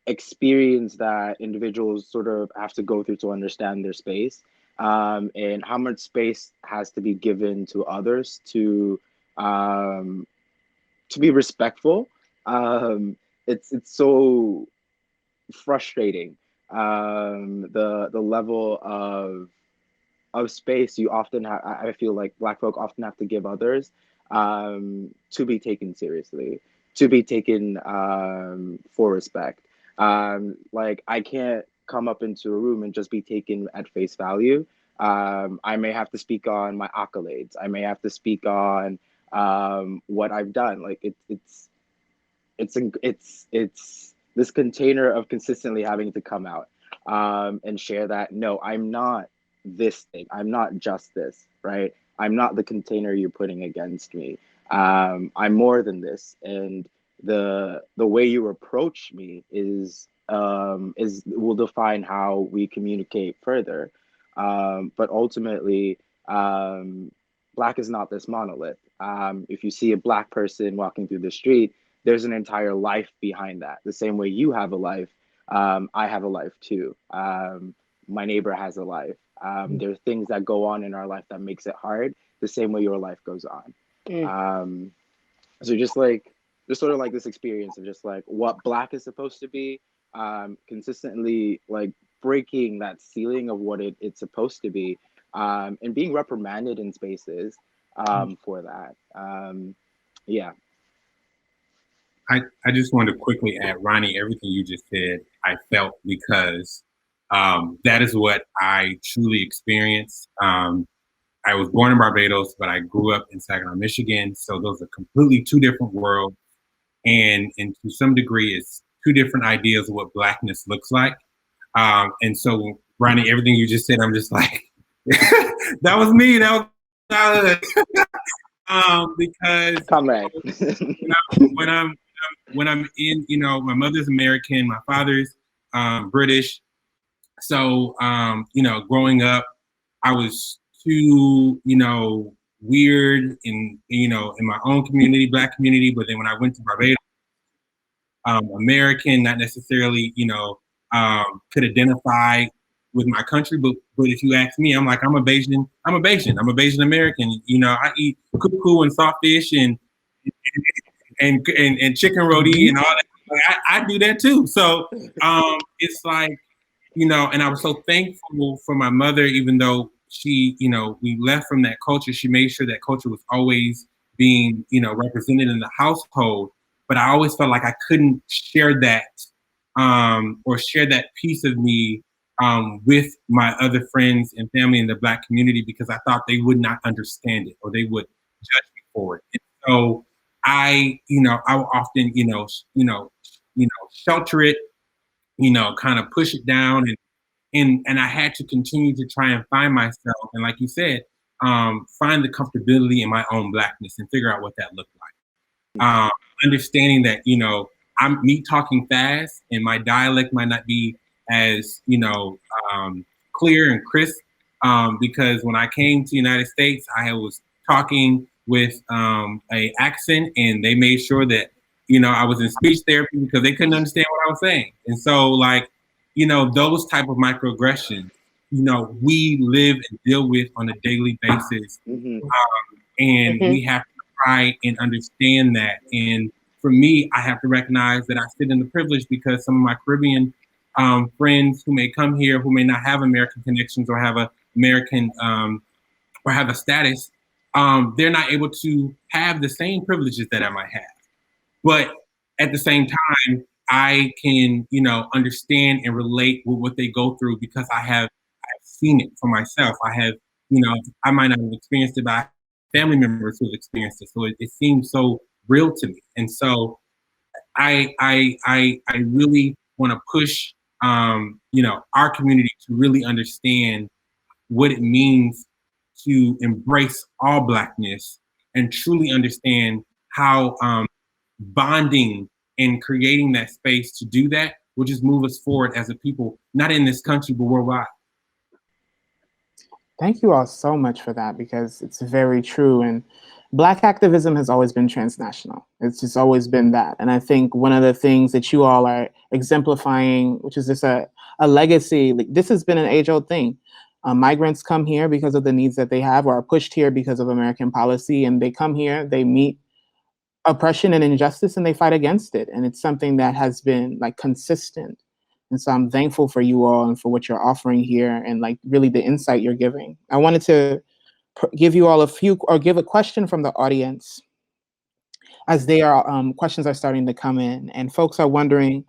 experience that individuals sort of have to go through to understand their space, and how much space has to be given to others to be respectful. It's so frustrating, the level of space you often have. I feel like Black folk often have to give others, to be taken seriously, to be taken for respect. Like I can't come up into a room and just be taken at face value. I may have to speak on my accolades. I may have to speak on what I've done. Like it's this container of consistently having to come out and share that. No, I'm not this thing. I'm not just this, right? I'm not the container you're putting against me. I'm more than this, and the way you approach me is will define how we communicate further. But ultimately, Black is not this monolith. If you see a Black person walking through the street, there's an entire life behind that. The same way you have a life, I have a life too. My neighbor has a life. There are things that go on in our life that makes it hard, the same way your life goes on. So just sort of like this experience of just like what Black is supposed to be, consistently like breaking that ceiling of what it's supposed to be, and being reprimanded in spaces for that. Yeah. I just wanted to quickly add, Ronnie, everything you just said, I felt, because that is what I truly experienced. I was born in Barbados, but I grew up in Saginaw, Michigan. So those are completely two different worlds. And to some degree, it's two different ideas of what Blackness looks like. And so, Ronnie, everything you just said, I'm just like, that was me. That was because Comrade. when I'm in, my mother's American, my father's British. So, growing up, I was too, weird in my own community, Black community. But then when I went to Barbados, American, not necessarily, could identify with my country. But if you ask me, I'm like, I'm a Bayesian American. I eat cuckoo and sawfish and chicken roti and all that. Like, I do that too. So it's like, and I was so thankful for my mother, even though she, we left from that culture. She made sure that culture was always being, represented in the household. But I always felt like I couldn't share that or share that piece of me with my other friends and family in the Black community, because I thought they would not understand it or they would judge me for it. And so I would often, shelter it, kind of push it down, and I had to continue to try and find myself, and like you said, find the comfortability in my own Blackness and figure out what that looked like. Understanding that, I'm me talking fast and my dialect might not be as, clear and crisp, because when I came to the United States, I was talking with a accent, and they made sure that, I was in speech therapy because they couldn't understand what I was saying. And so, like, those type of microaggressions, we live and deal with on a daily basis. And we have to try and understand that. And for me, I have to recognize that I sit in the privilege, because some of my Caribbean friends who may come here, who may not have American connections or have a American or have a status, they're not able to have the same privileges that I might have. But at the same time, I can, understand and relate with what they go through, because I've seen it for myself. I have, I might not have experienced it, but I have family members who have experienced it. So it seems so real to me. And so I really want to push, our community to really understand what it means to embrace all Blackness and truly understand how bonding and creating that space to do that will just move us forward as a people, not in this country, but worldwide. Thank you all so much for that, because it's very true. And Black activism has always been transnational. It's just always been that. And I think one of the things that you all are exemplifying, which is just a legacy, like, this has been an age-old thing. Migrants come here because of the needs that they have, or are pushed here because of American policy, and they come here, they meet oppression and injustice, and they fight against it. And it's something that has been like consistent. And so I'm thankful for you all and for what you're offering here, and like really the insight you're giving. I wanted to give you all give a question from the audience, as questions are starting to come in, and folks are wondering,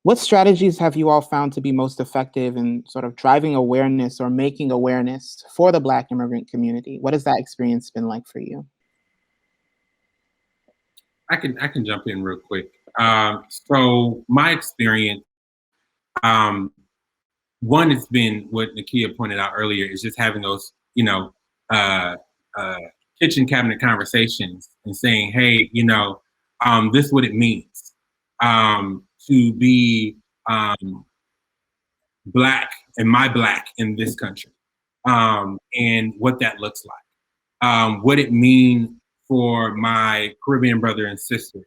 What strategies have you all found to be most effective in sort of driving awareness or making awareness for the Black immigrant community? What has that experience been like for you? I can jump in real quick. So my experience, one, it's been what Nakia pointed out earlier, is just having those, kitchen cabinet conversations and saying, hey, this is what it means to be Black and my Black in this country, and what that looks like, what it means for my Caribbean brother and sisters.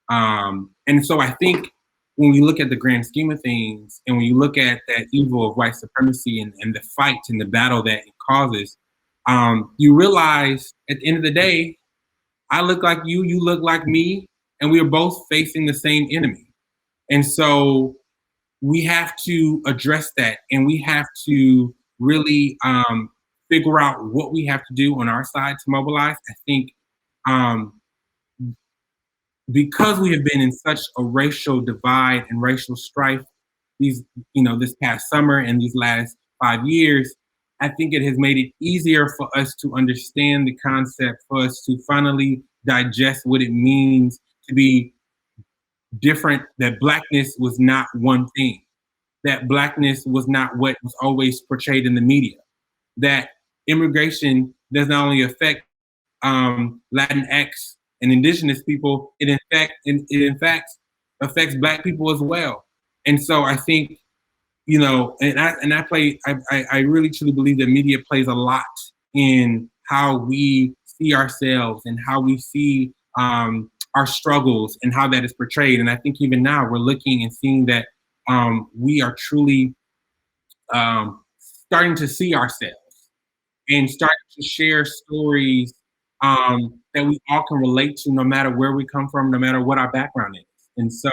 And so I think when we look at the grand scheme of things, and when you look at that evil of white supremacy and the fight and the battle that it causes, you realize at the end of the day, I look like you look like me, and we are both facing the same enemy. And so we have to address that, and we have to really figure out what we have to do on our side to mobilize. I think because we have been in such a racial divide and racial strife this past summer and these last 5 years, I think it has made it easier for us to understand the concept, for us to finally digest what it means to be different, that Blackness was not one thing, that Blackness was not what was always portrayed in the media, that immigration does not only affect Latinx and Indigenous people, it in fact affects Black people as well. And so I think, I really truly believe that media plays a lot in how we see ourselves and how we see our struggles and how that is portrayed. And I think even now we're looking and seeing that we are truly starting to see ourselves and starting to share stories that we all can relate to, no matter where we come from, no matter what our background is. And so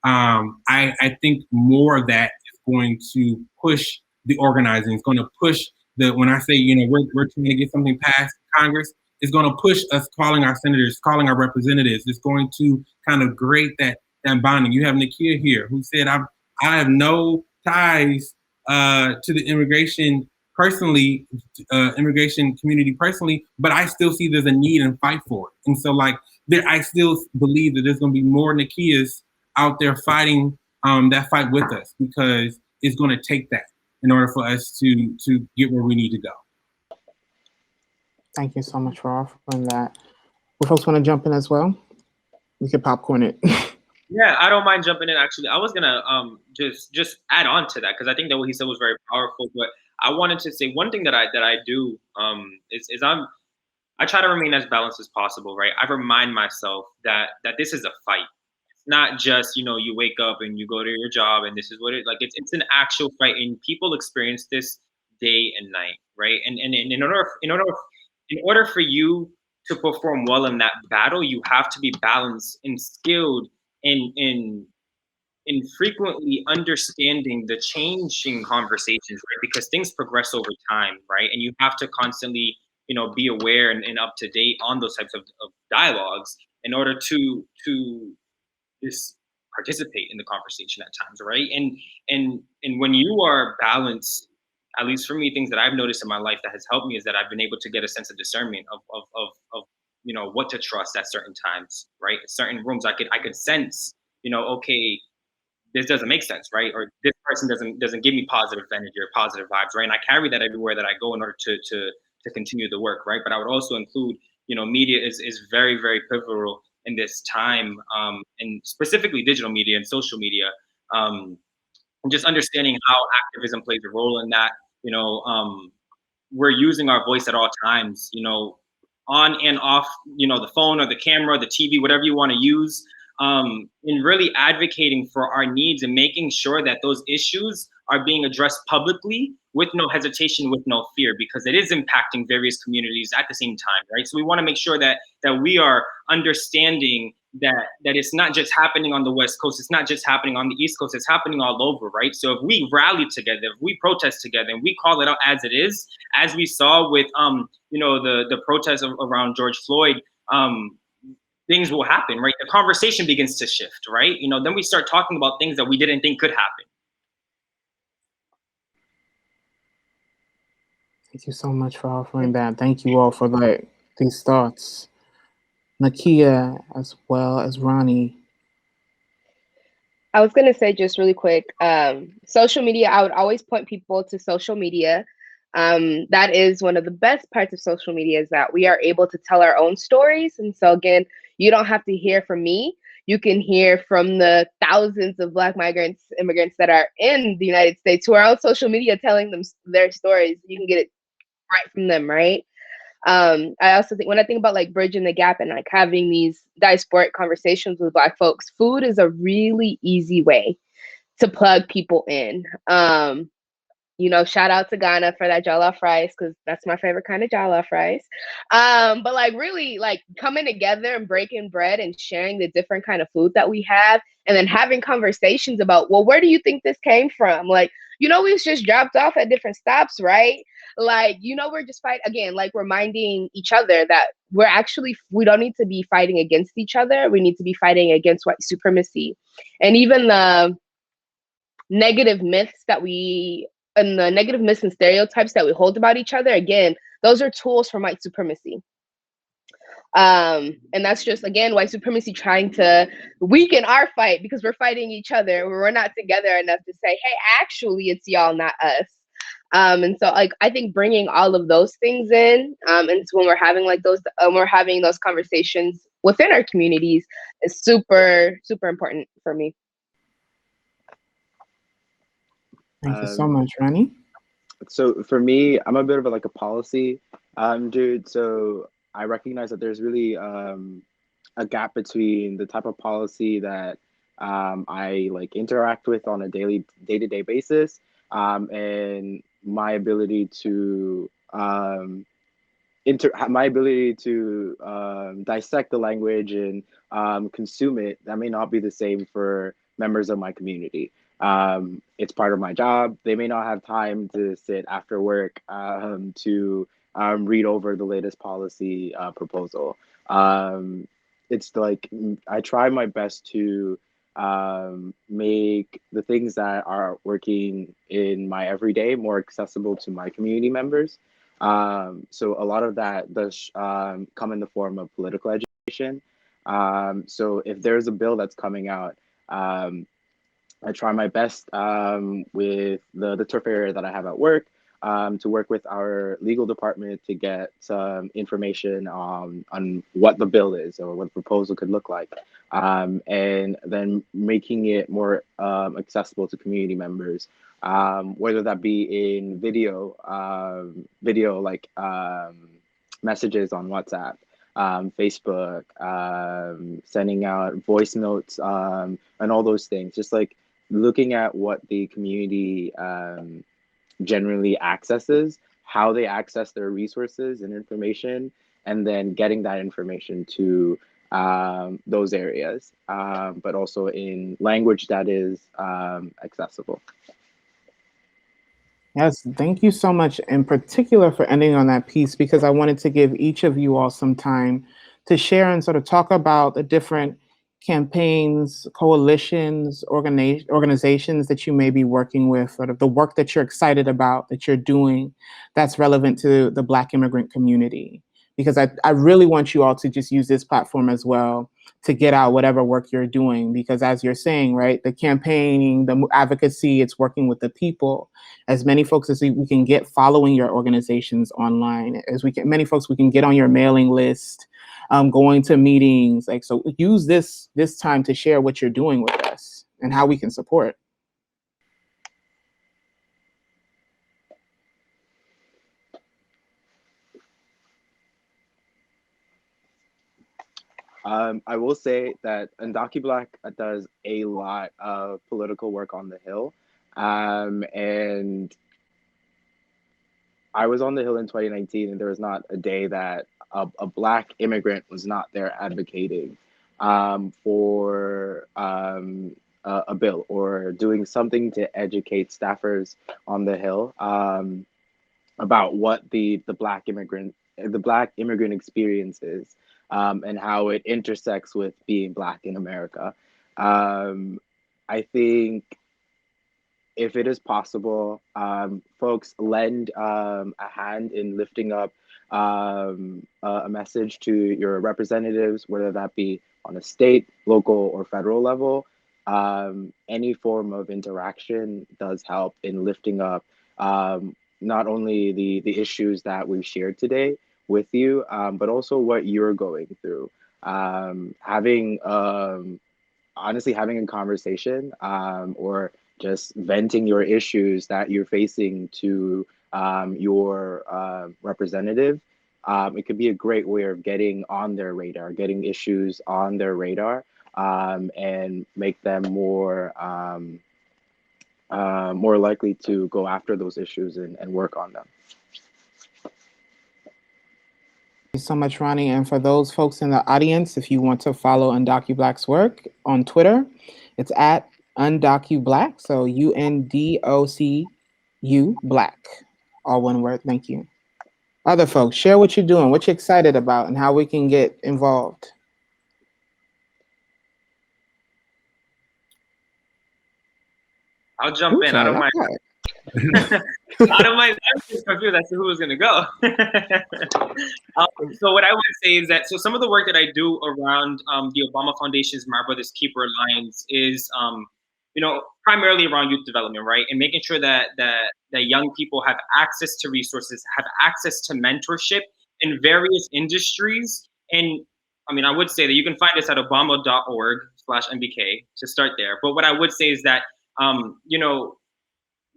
I think more of that is going to push the organizing. It's going to push when I say, we're trying to get something passed Congress, it's going to push us calling our senators, calling our representatives. It's going to kind of grate that bonding. You have Nakia here who said, I have no ties to the immigration community personally, but I still see there's a need and fight for it. And so I still believe that there's going to be more Nakias out there fighting that fight with us, because it's going to take that in order for us to get where we need to go. Thank you so much for offering that. Would folks want to jump in as well? We could popcorn it. Yeah, I don't mind jumping in. Actually, I was gonna just add on to that, because I think that what he said was very powerful. But I wanted to say one thing that I do is I try to remain as balanced as possible, right? I remind myself that this is a fight. It's not just you wake up and you go to your job and this is what it's an actual fight, and people experience this day and night, right? And in order for you to perform well in that battle, you have to be balanced and skilled in frequently understanding the changing conversations, right? Because things progress over time, right? And you have to constantly, be aware and up to date on those types of dialogues in order to just participate in the conversation at times, right? And when you are balanced, at least for me, things that I've noticed in my life that has helped me is that I've been able to get a sense of discernment of what to trust at certain times, right? Certain rooms I could sense, okay, this doesn't make sense, right? Or this person doesn't give me positive energy or positive vibes, right? And I carry that everywhere that I go in order to continue the work, right? But I would also include, media is very, very pivotal in this time, and specifically digital media and social media, and just understanding how activism plays a role in that. We're using our voice at all times, on and off, the phone or the camera, the TV, whatever you want to use, in really advocating for our needs and making sure that those issues are being addressed publicly with no hesitation, with no fear, because it is impacting various communities at the same time, right? So we want to make sure that we are understanding that it's not just happening on the West Coast, it's not just happening on the East Coast, it's happening all over, right? So if we rally together, if we protest together, and we call it out as it is, as we saw with the protests around George Floyd, things will happen, right? The conversation begins to shift, right? You know, then we start talking about things that we didn't think could happen. Thank you so much for offering that. Thank you all for these thoughts. Nakia, as well as Ronnie. I was going to say just really quick, social media, I would always point people to social media. That is one of the best parts of social media, is that we are able to tell our own stories. And so again, you don't have to hear from me. You can hear from the thousands of Black migrants, immigrants that are in the United States who are on social media telling them their stories. You can get it right from them, right? I also think, when I think about like bridging the gap and like having these diasporic conversations with Black folks, food is a really easy way to plug people in. You know, shout out to Ghana for that jollof rice, because that's my favorite kind of jollof rice. But like really like coming together and breaking bread and sharing the different kind of food that we have, and then having conversations about, well, where do you think this came from? Like, you know, we was just dropped off at different stops, right? Like, you know, we're just again, like reminding each other that we don't need to be fighting against each other. We need to be fighting against white supremacy. And even the negative myths and the negative myths and stereotypes that we hold about each other, again, those are tools for white supremacy. And that's just, again, white supremacy trying to weaken our fight because we're fighting each other. We're not together enough to say, hey, actually, it's y'all, not us. And so, like, I think bringing all of those things in, and when we're having like those conversations within our communities, is super, super important for me. Thank you so much, Ronnie. So for me, I'm a bit of a policy dude. So I recognize that there's really a gap between the type of policy that I interact with on a day-to-day basis, and my ability to dissect the language and consume it. That may not be the same for members of my community. It's part of my job. They may not have time to sit after work to read over the latest policy proposal. It's like I try my best to make the things that are working in my everyday more accessible to my community members. So a lot of that does come in the form of political education. So if there's a bill that's coming out, I try my best with the turf area that I have at work to work with our legal department to get some information on what the bill is or what the proposal could look like, and then making it more accessible to community members, whether that be in video messages on WhatsApp, Facebook, sending out voice notes, and all those things. Just like looking at what the community generally accesses, how they access their resources and information, and then getting that information to those areas, but also in language that is accessible. Yes, thank you so much in particular for ending on that piece, because I wanted to give each of you all some time to share and sort of talk about the different campaigns, coalitions, organizations that you may be working with, sort of the work that you're excited about, that you're doing, that's relevant to the Black immigrant community. Because I really want you all to just use this platform as well to get out whatever work you're doing. Because as you're saying, right, the campaigning, the advocacy, it's working with the people. As many folks as we can get following your organizations online, many folks we can get on your mailing list, going to meetings, so use this time to share what you're doing with us and how we can support. I will say that UndocuBlack does a lot of political work on the Hill, and I was on the Hill in 2019, and there was not a day that a Black immigrant was not there advocating for a bill or doing something to educate staffers on the Hill about what the Black immigrant experience is. and how it intersects with being Black in America. I think if it is possible, folks lend a hand in lifting up a message to your representatives, whether that be on a state, local, or federal level. Any form of interaction does help in lifting up not only the issues that we've shared today with you, but also what you're going through. Having honestly having a conversation or just venting your issues that you're facing to your representative, it could be a great way of getting on their radar, getting issues on their radar, and make them more likely to go after those issues and work on them. Thank you so much, Ronnie. And for those folks in the audience, if you want to follow UndocuBlack's work on Twitter, it's at UndocuBlack. So UNDOCU Black. All one word. Thank you. Other folks, share what you're doing, what you're excited about, and how we can get involved. I'll jump in. I don't mind. I don't mind. I'm just confused as to who was going to go. So what I would say is that, so some of the work that I do around the Obama Foundation's My Brother's Keeper Alliance is, primarily around youth development, right? And making sure that young people have access to resources, have access to mentorship in various industries. And I mean, I would say that you can find us at obama.org/MBK to start there. But what I would say is that,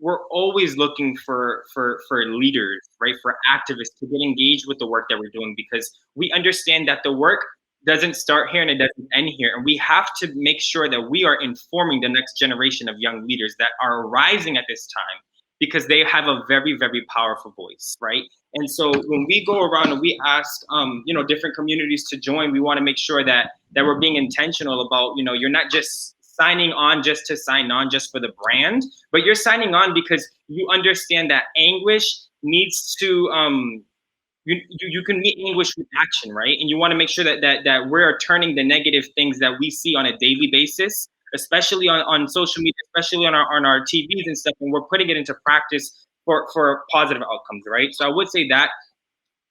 we're always looking for leaders, right? For activists to get engaged with the work that we're doing, because we understand that the work doesn't start here and it doesn't end here. And we have to make sure that we are informing the next generation of young leaders that are arising at this time, because they have a very, very powerful voice, right? And so when we go around and we ask, different communities to join, we want to make sure that we're being intentional about, you're not just signing on just to sign on just for the brand, but you're signing on because you understand that anguish needs to, you can meet anguish with action, right? And you want to make sure that we're turning the negative things that we see on a daily basis, especially on social media, especially on our TVs and stuff, and we're putting it into practice for positive outcomes, right? So I would say that.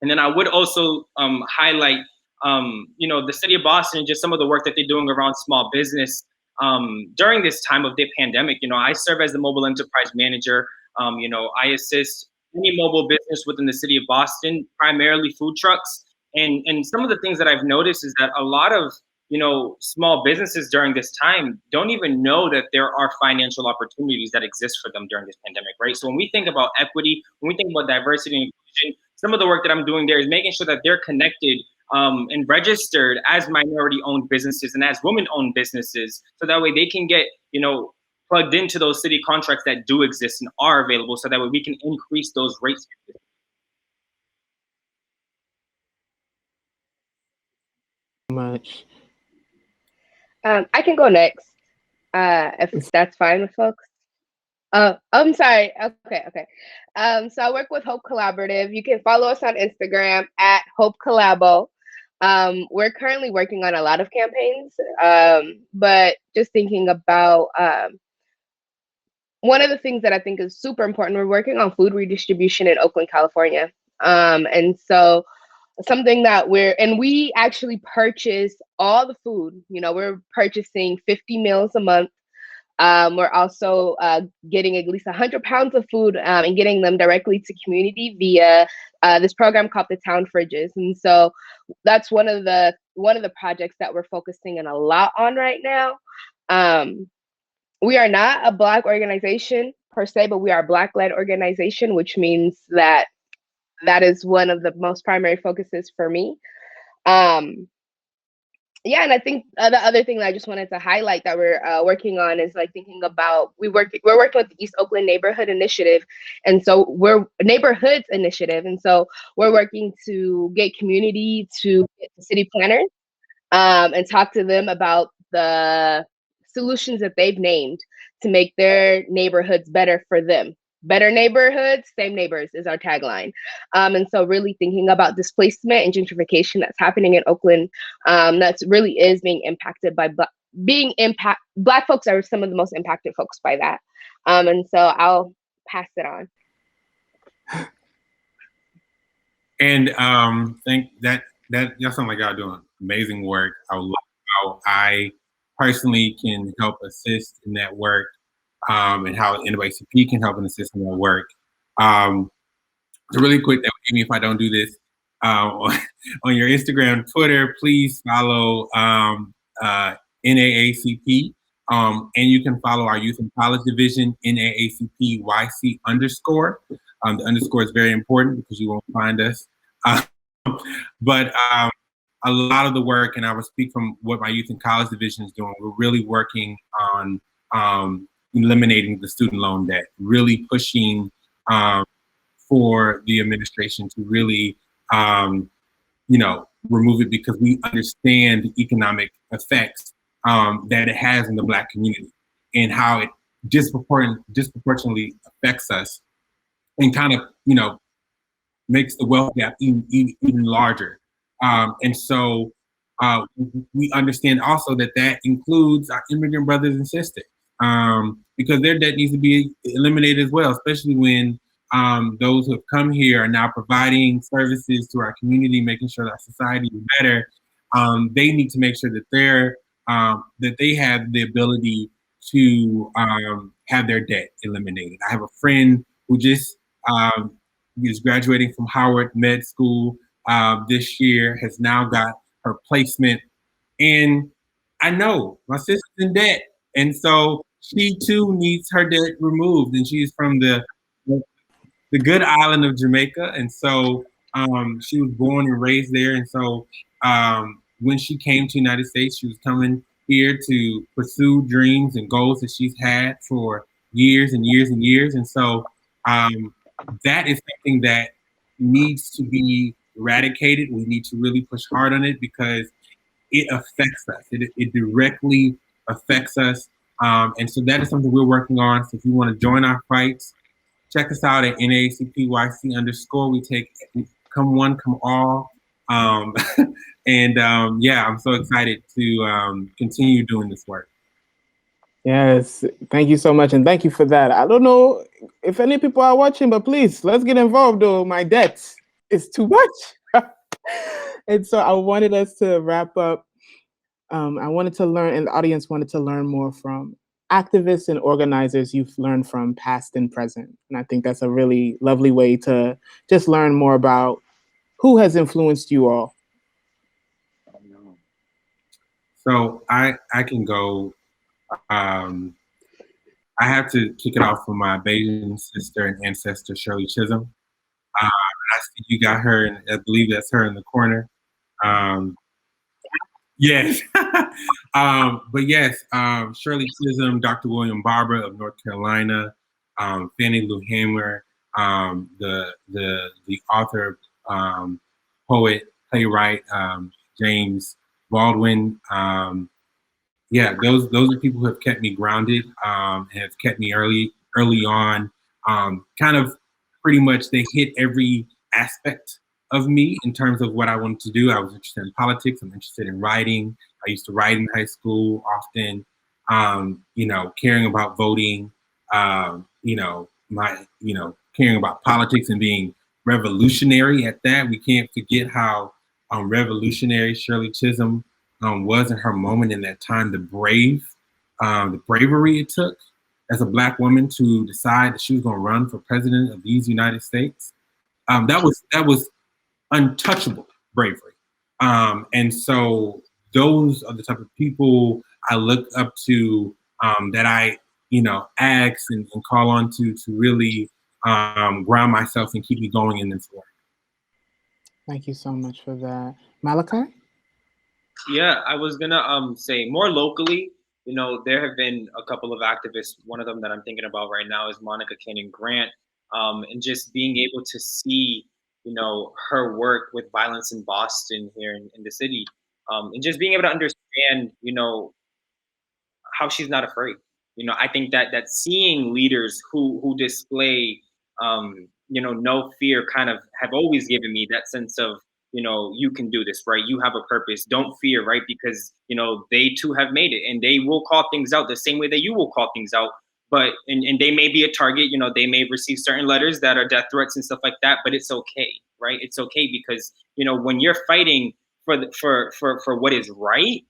And then I would also highlight, the city of Boston and just some of the work that they're doing around small business during this time of the pandemic. I serve as the mobile enterprise manager. I assist any mobile business within the city of Boston, primarily food trucks. And some of the things that I've noticed is that a lot of, small businesses during this time don't even know that there are financial opportunities that exist for them during this pandemic, right? So when we think about equity, when we think about diversity and inclusion, some of the work that I'm doing there is making sure that they're connected and registered as minority-owned businesses and as women-owned businesses, so that way they can get, plugged into those city contracts that do exist and are available, so that way we can increase those rates. Much. I can go next, if that's fine with folks. I'm sorry. Okay. So I work with Hope Collaborative. You can follow us on Instagram at Hope Collabo. We're currently working on a lot of campaigns, but just thinking about one of the things that I think is super important, we're working on food redistribution in Oakland, California. And so something that we actually purchase all the food, we're purchasing 50 meals a month. We're also getting at least 100 pounds of food and getting them directly to community via this program called the Town Fridges. And so that's one of the projects that we're focusing in a lot on right now. We are not a Black organization per se, but we are a Black-led organization, which means that is one of the most primary focuses for me. Yeah, and I think the other thing that I just wanted to highlight that we're working on is like thinking about we're working with the East Oakland Neighborhood Initiative, and so we're neighborhoods initiative, and so we're working to get community to get the city planners and talk to them about the solutions that they've named to make their neighborhoods better for them. better neighborhoods, same neighbors is our tagline. And so really thinking about displacement and gentrification that's happening in Oakland, that's really is being impacted by Black folks are some of the most impacted folks by that. And so I'll pass it on. And think that y'all sound like y'all doing amazing work. I love how I personally can help assist in that work, and how NAACP can help and assist in that work. So really quick, that would give me if I don't do this on your Instagram, Twitter, please follow NAACP. And you can follow our Youth and College Division, NAACP YC _. The underscore is very important because you won't find us. But a lot of the work, and I will speak from what my Youth and College Division is doing, we're really working on eliminating the student loan debt, really pushing for the administration to really, remove it, because we understand the economic effects that it has in the Black community and how it disproportionately affects us, and kind of, makes the wealth gap even larger. And so we understand also that includes our immigrant brothers and sisters, because their debt needs to be eliminated as well, especially when those who have come here are now providing services to our community, making sure that our society is better. They need to make sure that that they have the ability to have their debt eliminated. I have a friend who just is graduating from Howard Med School this year, has now got her placement. And I know my sister's in debt. And so she too needs her debt removed. And she's from the good island of Jamaica. And so she was born and raised there. And so when she came to the United States, she was coming here to pursue dreams and goals that she's had for years and years and years. And so that is something that needs to be eradicated. We need to really push hard on it because it affects us. It directly affects us. And so that is something we're working on. So if you want to join our fights, check us out at NAACPYC_. We take come one, come all. And yeah, I'm so excited to continue doing this work. Yes, thank you so much, and thank you for that. I don't know if any people are watching, but please, let's get involved, though. My debt is too much. And so I wanted us to wrap up. I wanted to learn, and the audience wanted to learn more from activists and organizers you've learned from, past and present. And I think that's a really lovely way to just learn more about who has influenced you all. So I can go. I have to kick it off with my Bayesian sister and ancestor, Shirley Chisholm. I see you got her, and I believe that's her in the corner. Yes. But yes, Shirley Chisholm, Dr. William Barber of North Carolina, Fannie Lou Hamer, the author, poet, playwright, James Baldwin. Yeah, those are people who have kept me grounded, and have kept me early on. Kind of pretty much they hit every aspect of me in terms of what I wanted to do. I was interested in politics. I'm interested in writing. I used to write in high school often. Caring about voting. Caring about politics and being revolutionary at that. We can't forget how revolutionary Shirley Chisholm was in her moment in that time. The bravery it took as a Black woman to decide that she was going to run for president of these United States. That was untouchable bravery. And so those are the type of people I look up to, that I, ask and call on to really ground myself and keep me going in this work. Thank you so much for that. Malachi? Yeah, I was gonna say more locally, there have been a couple of activists. One of them that I'm thinking about right now is Monica Kenyon Grant, and just being able to see, her work with violence in Boston here in the city, and just being able to understand, how she's not afraid. You know, I think that seeing leaders who display, you know, no fear kind of have always given me that sense of, you know, you can do this, right? You have a purpose. Don't fear, right? Because, you know, they too have made it, and they will call things out the same way that you will call things out. But and they may be a target, you know, they may receive certain letters that are death threats and stuff like that, but it's okay, right? It's okay because, you know, when you're fighting for what is right,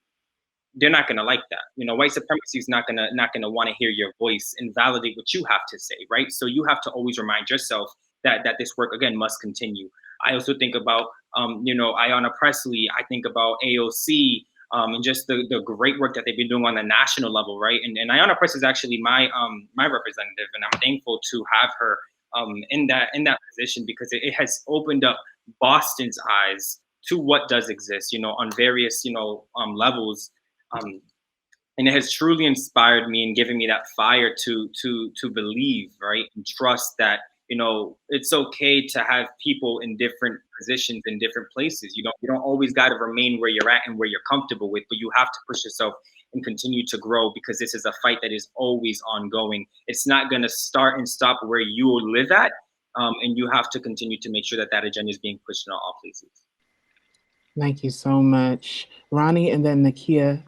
they're not gonna like that. You know, white supremacy is not gonna want to hear your voice and validate what you have to say, right? So you have to always remind yourself that this work again must continue. I also think about you know, Ayanna Pressley. I think about AOC. And just the great work that they've been doing on the national level, right? And Ayanna Pressley is actually my my representative, and I'm thankful to have her in that position because it has opened up Boston's eyes to what does exist, you know, on various, you know, levels. And it has truly inspired me and given me that fire to believe, right, and trust that, you know, it's okay to have people in different positions in different places. You don't always got to remain where you're at and where you're comfortable with, but you have to push yourself and continue to grow because this is a fight that is always ongoing. It's not going to start and stop where you live at, and you have to continue to make sure that agenda is being pushed in all places. Thank you so much. Ronnie, and then Nakia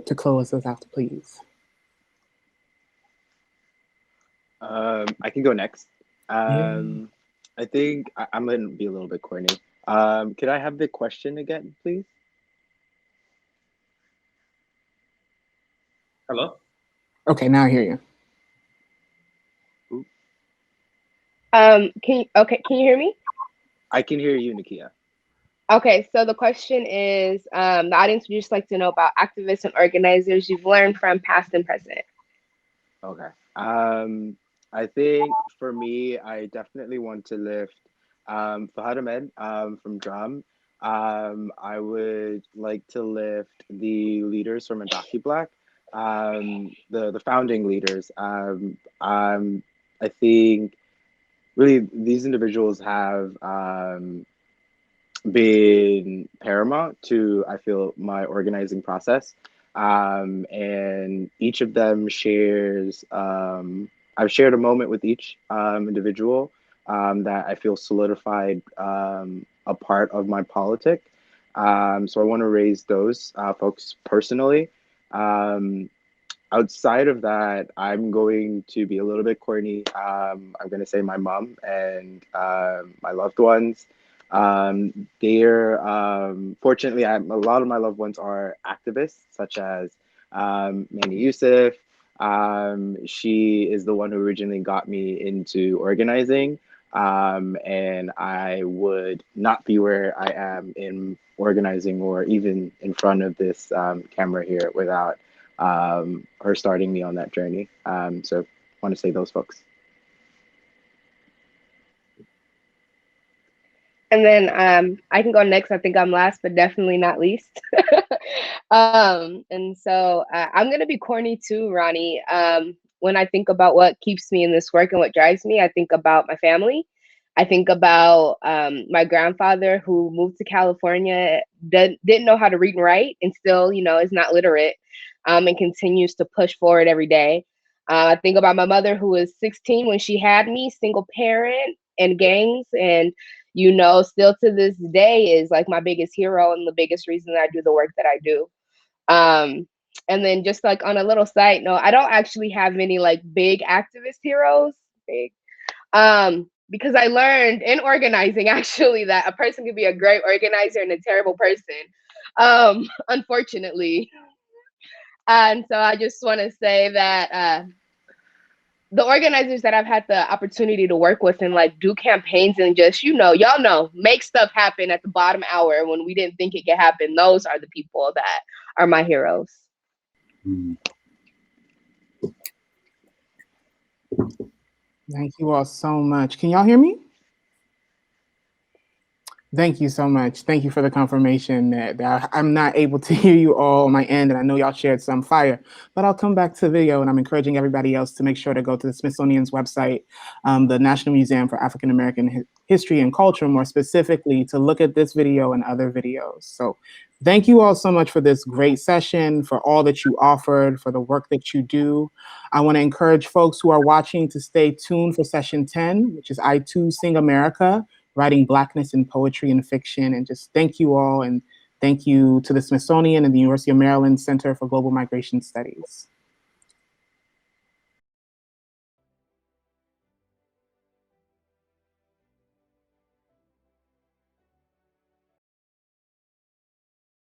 to close us out, please. I can go next. I think I'm going to be a little bit corny. Could I have the question again, please? Hello? Okay, now I hear you. Can you hear me? I can hear you, Nakia. Okay, so the question is, the audience would just like to know about activists and organizers you've learned from past and present. Okay. I think for me, I definitely want to lift Fahad Ahmed from Drum. I would like to lift the leaders from UndocuBlack, the founding leaders. I think really these individuals have been paramount to, I feel, my organizing process. And each of them shares, I've shared a moment with each individual that I feel solidified a part of my politic. So I want to raise those folks personally. Outside of that, I'm going to be a little bit corny. I'm going to say my mom and my loved ones. They're fortunately, a lot of my loved ones are activists, such as Manny Youssef. She is the one who originally got me into organizing, and I would not be where I am in organizing or even in front of this camera here without her starting me on that journey. So I want to say those folks. And then I can go next. I think I'm last, but definitely not least. And so I'm going to be corny too, Ronnie. When I think about what keeps me in this work and what drives me, I think about my family. I think about my grandfather who moved to California, didn't know how to read and write, and still, you know, is not literate, and continues to push forward every day. I think about my mother who was 16 when she had me, single parent and gangs, and you know, still to this day is like my biggest hero and the biggest reason that I do the work that I do. And then just like on a little side note, I don't actually have any like big activist heroes, because I learned in organizing actually that a person can be a great organizer and a terrible person, unfortunately. And so I just want to say that the organizers that I've had the opportunity to work with and like do campaigns and just, you know, y'all know, make stuff happen at the bottom hour when we didn't think it could happen. Those are the people that are my heroes. Thank you all so much. Can y'all hear me? Thank you so much. Thank you for the confirmation that I'm not able to hear you all on my end, and I know y'all shared some fire, but I'll come back to video, and I'm encouraging everybody else to make sure to go to the Smithsonian's website, the National Museum for African American History and Culture, more specifically, to look at this video and other videos. So Thank you all so much for this great session, for all that you offered, for the work that you do. I want to encourage folks who are watching to stay tuned for session 10, which is I Too Sing America, Writing Blackness in Poetry and Fiction. And just thank you all, and thank you to the Smithsonian and the University of Maryland Center for Global Migration Studies.